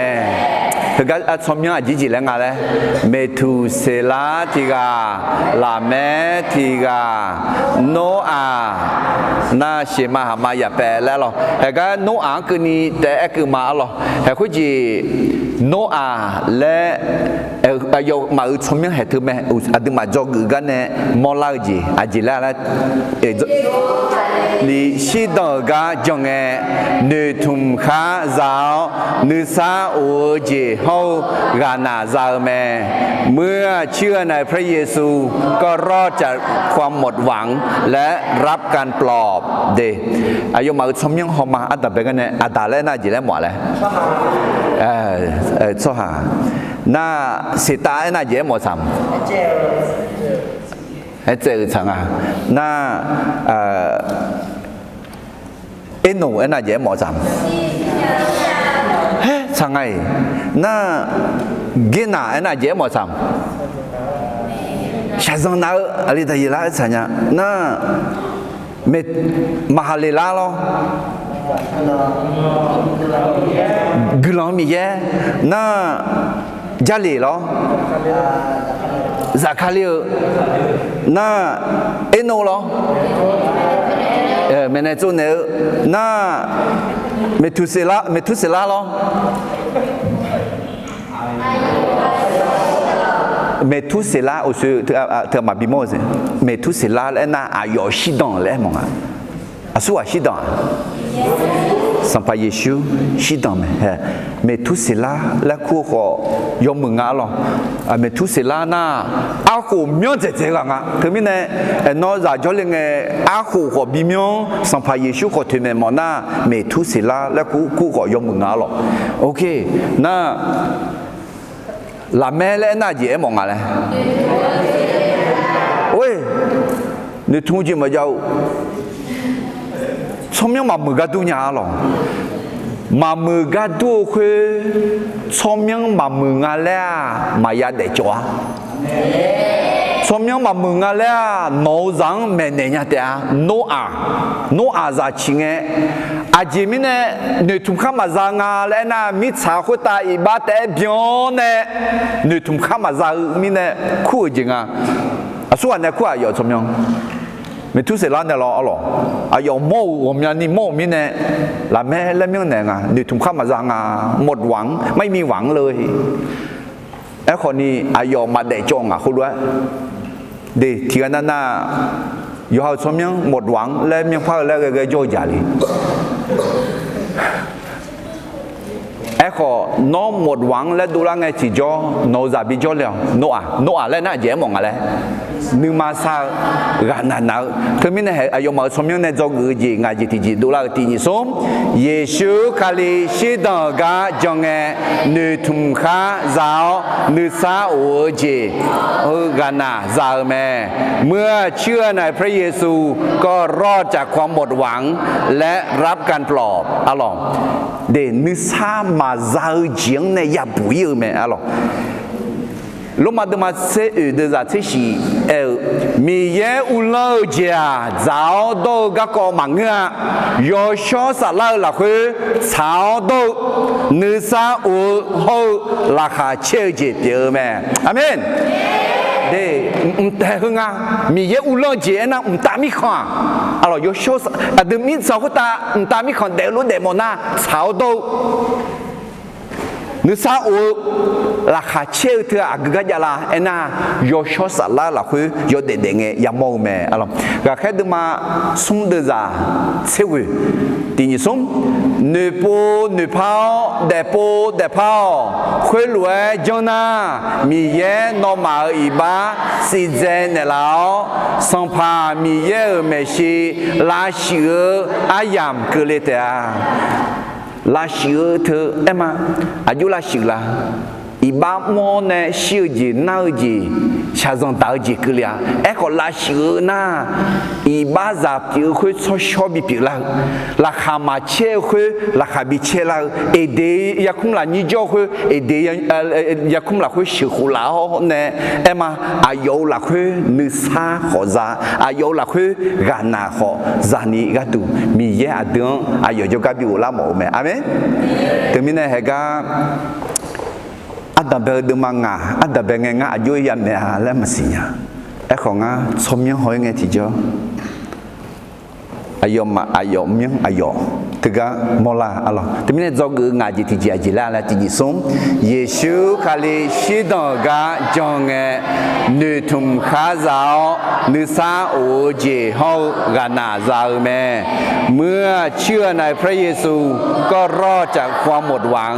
ถึงกับสมยังจีแล้วไงเลยเมทุเซลาที่กาลาเมที่กาโนอาน่าเชื่อมาหามาอย่าแปลแล้วหรอแต่ก็โนอาคือนี่แต่คือมาหรอแต่คุจีโนอาและโยมาสมยังเหตุไหมอาดึงมาจอกกันเนี่ยมอลาจีอาจีแล้วนี่ชีดอกาจงเอเนื้อทุ่มข้าเจ้าเนื้อซาโอเจเฮากานาซาเมเมื่อเชื่อในพระเยซูก็รอดจากความหมดหวังและรับการปลอบเดอายุมาสมยังหอมาอัตตาเบกันเนี่ยอัตตาและน่าจีและหมอเลยโซฮาน่าสิตาน่าเยหมอซ้ำให้เจอฉันอ่ะน่าเอ็นโน่น่าเยหมอซ้ำเฮ้ฉันไงน่ากินน่ะน่าเยหมอซ้ำฉันสั่งน่าอะไรที่ยี่ละฉันเนี่ยน่าเม็ดมหาลีลาโลกลางมีเยน่าจาลีโลซาคาลีน่าเอ็นโนโลเมเนจูเนน่าเมทุเซลาโล mais tout cela au sur tu ma bimose mais tout cela là na ayo shidon là mon asua shidon sans pas Yeshua shidon mais tout cela la cour yo munga lo mais tout cela na a ko myo je ga nga termine no za joling a ko bimyo sans pas Yeshua ko te me mona mais tout cela la cour yo munga lo ok na la mère là na je mon là oui ne tout je me jau聪明嘛没个多年了，嘛没个多会聪明嘛没个了，嘛也得做。聪明嘛没个了，脑上没那样的啊，脑啊在轻诶，啊前面呢，你同看嘛在啊来那米茶会打一把代表呢，你同看嘛在面呢苦劲啊，啊说完呢苦啊要聪明。mais tout cela ne l'a alors ayo mo 我们นี่โมมิเนี่ยละแม่ละเมียงเนี่ยงนี่ทุ่มข้ามาจางหมดหวังไม่มีหวังเลยไอ้คนนี้อายุมาได้จงคุณรู้เดี๋ยวที่นั้นน่ะอยู่เขาสมยังหมดหวังแล้วมีพ่อแล้วก็โยจารีไอ้คนน้องหมดหวังแล้วดูแลไงที่จ่อโนซาบิจ่อแล้วโนอาแล้วน่าเจ๋งมองอะไรนึกมาซากานานาคือมินเหอายุมาสมยังในจงจีงาจิติจิดูแลที่นี่สมเยซูคาลิชิดกาจงเงนึทุมข้าจาวนึซาโอจีกานาจาวแม่เมื่อเชื่อในพระเยซูก็รอดจากความหมดหวังและรับการปลอบอะลองเดนึซามาจาวเจียงในยาบุยแม่อะลองlúc mà tôi mà sẽ ở đây là thế gì mi ye u lâu gia giáo đâu các con mà nghe yo cho sa lâu là khơi giáo đâu nữ sa u hậu là khá chơi gì điều mẹ amen để để hưng à mi ye u lâu gia na ta mi khoa alo yo cho đừng mi giáo của ta mi khoa để luôn để mà na giáo đâu nữ sa u là khá chơi thưa à cái gì là anh à yo cho sa là khơi yo để nghe yam mong mẹ alo cái khác đừng mà sung được ra chơi vui thì như sung nữ po để phao khơi lúa Jonah mi ye nó mà iba si zen này lão sang pa mi ye messi la sửa ayam cứ lệ à la sửa thưa em à ayu la sửa là iba mo ne sửa gì nào gì cha dòng tạo gì cứ lệ em còn la sửa na iba giáp chữ khơi cho bị bị là khá mà chơi khơi là khá bị chơi là để ya cũng là như cho khơi để ya cũng là khơi sửa khổ lão nè em à ayu là khơi nữ sa họ ra ayu là khơi gana họ ra ni gatu mi ye adung ayu cho các biểu là mẫu mẹ amen từ mình này cái ada berde manga ada bengenga ayu ya me ala masinya e khonga somnya hoi nge ti jo ayo miếng ayo tiga mola alo thì mình do ngữ ngài gì thì chỉ là chỉ sống Giêsu khali shidong ga jong nữ thum khá giáo nữ sa ô ji hậu gà nà giáo mẹเมื่อเชื่อในพระเยซูก็รอดจากความหมดหวัง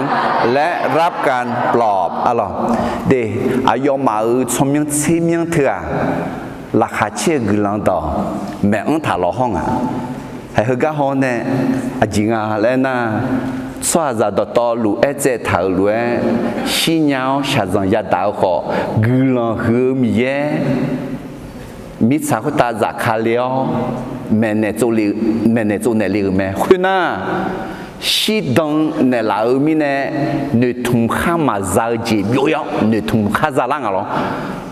และรับการปลอบอะไรเดอายมาชมยังชิมยังเถื่อราคาเชื่อกุลังต่อแม่อันถาลห้องอ่ะให้เขาก็ห้องเนี่ยจริงอ่ะแล้วนะสวัสดิ์ต่อลูเอเจถาลูเอชิญาวชาจังยาดาวขอกุลังหือมีเย่มิสาคุตาจากคาเลียวแม่เนจูเนลีแม่คุณน่ะชีดังเนลาอมีเนนึทุ่มข้ามาซาจีบอยอ่ะนึทุ่มข้าซาลังอ่ะหรอ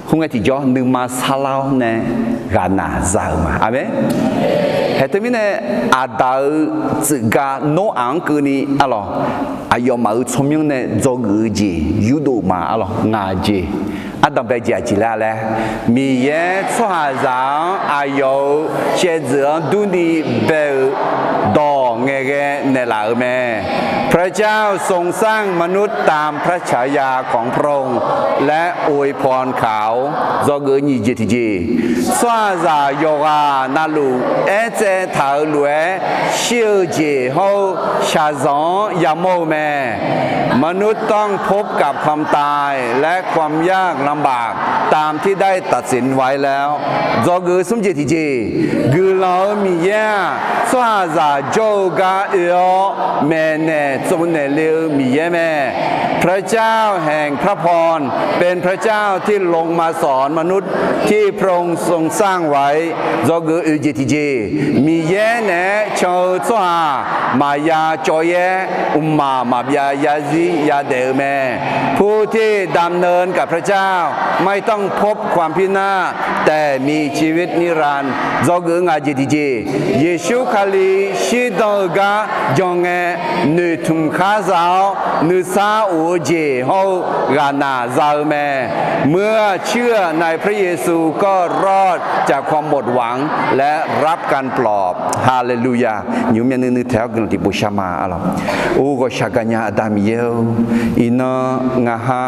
คงไอ้ที่จ่อนึมาซาลาวเนกานาซามาอ่ะเบ้เหตุมีเนอาดาจึกาโนอังกุนีอ่ะหรออายมาชมยังเนจอกุจียูดูมาอ่ะหรองาจีอาดัมไปเจอจีแล้วแหละมีเย่ชั่วจางอายุเชื่อดูนี่เบลดองเง แกในหลาแม่พระเจ้าทรงสร้างมนุษย์ตามพระฉายาของพระองค์และอวยพรเขาdo gỡ nhị gì thì gì xoa giả yoga na lu e che thở lue siêu gì hô xả gió ya mô mẹ มนุษย์ต้องพบกับความตายและความยากลำบากตามที่ได้ตัดสินไว้แล้ว do gỡ sum gì thì gì gỡ lão mi ya xoa giả yoga eo mẹ nè trong nè liu mi yaแม่พระเจ้าแห่งพระพรเป็นพระเจ้าที่ลงมาสอนมนุษย์ที่พระองค์ทรงสร้างไว้ do gỡ ư gì thì gì mi ya nè châu xoa mà ya cho ya mà ya ya gìยาเดอแม่ผู้ที่ดำเนินกับพระเจ้าไม่ต้องพบความพินาศแต่มีชีวิตนิรันดร์do gỡ ngài gì thì gì Giêsu Kali shi do ga jong e nu thum kha zao nu sa u ji ho ga na zao แม่เมื่อเชื่อในพระเยซูก็รอดจากความหมดหวังและรับการปลอบฮาเลลูยาอยู่เมียนึงแถวกันที่บูชามาอะไรโอ้ก็ชากญาดามิเยลอินะงาฮา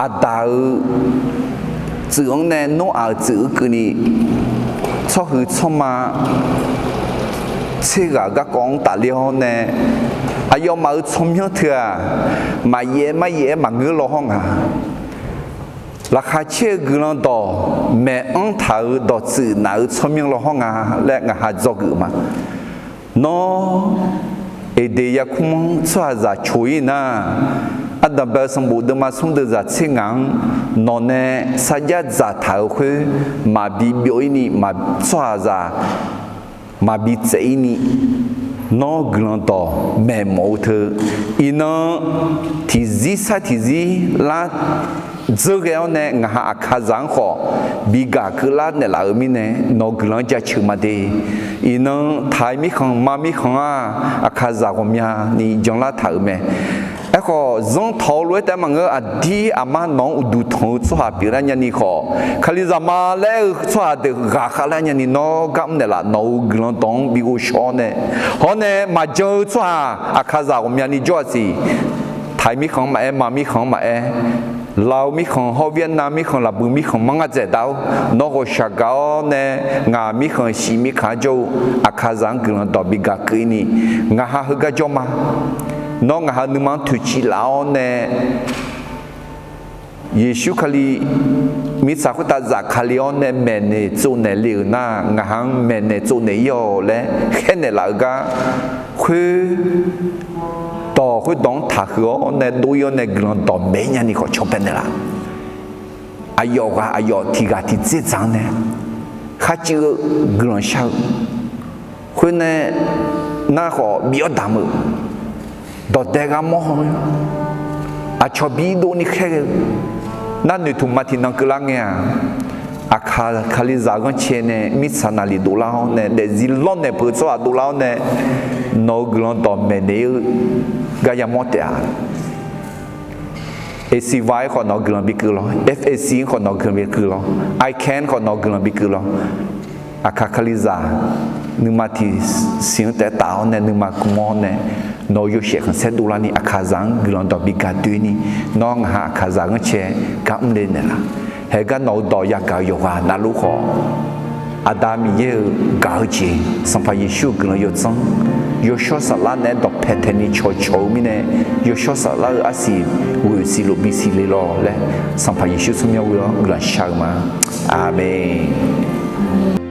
อาดาจืองแนโนอาจือคือนี่ชอบคือชอบมาเชื่อกับกองตาเลี้ยวแน่อายุมาชมเยอะเถอะมาเย่มาเงื้อร้องอ่ะราคาเชื่อกุลดอแม่อังเถาดอสื่อหนาวชมเยอะร้องอ่ะและงาหาจอกุมาโนเอเดียคุ้มชัวจะช่วยนะอันดับแรกสมบูรณ์มาส่งเดือดเชิงอังนอนเนสัญญาจะเท่าคือมาบีบอยนี่มาชัวจะมาบีเจนี่น้องกลันต่อแม่หมอเธออีน้องที่ซีสัที่ซีลาเจอแกเอาเนี่ยงาอาคาจังขอบีกาคือลาเนี่ยลาอมีเนี่ยน้องกลันจะชื่อมาดีอีน้องไทยมีของมามีของอาคาจังของมีนี่จังลาไทยแม่ไอ้ข้อจงทอรวยแต่มันก็อดีอามาน้องอุดูทงสวาปีแล้วยันนี่ข้อคลิจะมาแล้วสวาเด็กกาขแล้วยันนี่น้องกำเนี่ยละน้องกลันตองบิวชอนเนี่ยฮอนเนี่ยมาเจอสวาอาคาจังของมีนี่จ่อสิไทยมีของมามีของมาเรามีของฮอเวียนนามีของลาบุมีของมังกรเจดาวนอกจากเกาเนี่ยงามีของชีมีขาโจอาคาจังกลันตอบิกาคืนนี่งาฮาฮึกาโจมาน้องหาหนึ่งมันทุจิลาวเนี่ยเยซูคลีมิสักตาจากคาลิออนเนี่ยแม่เนี่ยจูเนลิวน่างาหังแม่เนี่ยจูเนยอเลยแค่เนี่ยละก็คือต่อคือต้องถักหัวเนี่ยดูยเนี่ยกลันต่อเมียนี่ก็ชอบเป็นเนี่ยละอายกะอายที่กะที่เจ็ดจังเนี่ยข้าจือกลันชาวคือเนี่ยน่าขอมีอดดำดอดเดกามองอาชอบบีโดนี่แค่นั่นนี่ทุ่มมาที่นังกลางเนี่ยอาคาลิซากันเชนเนี่ยมิสานาลีดูลาวเนี่ยเดซิลอนเนี่ยเปิดสวาดูลาวเนี่ยนกลอนต่อเมเนลกายามอเตอาACY ขอนกลอนบิกลอ FAC ขอนกลอนบิกลอ I can ขอนกลอนบิกลออาคาลิซานึกมาที่เสียงแต่ตาเนี่ยนึกมาคุมอนเนี่ยน้อยเชื่อกันเสร็จดูแลนี่อาคาจังกลันต่อบิกาด้วยนี่น้องหาอาคาจังเชื่อกับมันเลยเนี่ยละเฮกันน้องต่อยากาโยกานาลูกขออาดามีเยอะกาจีสัมภายิชูกลันยศงยศสลาเนี่ยดอกเพทนี่โชมิเนี่ยยศสลาอาศิวิสิโลบิสิเลโลและสัมภายิชูสมัยวิโรกลันชามาอาเมน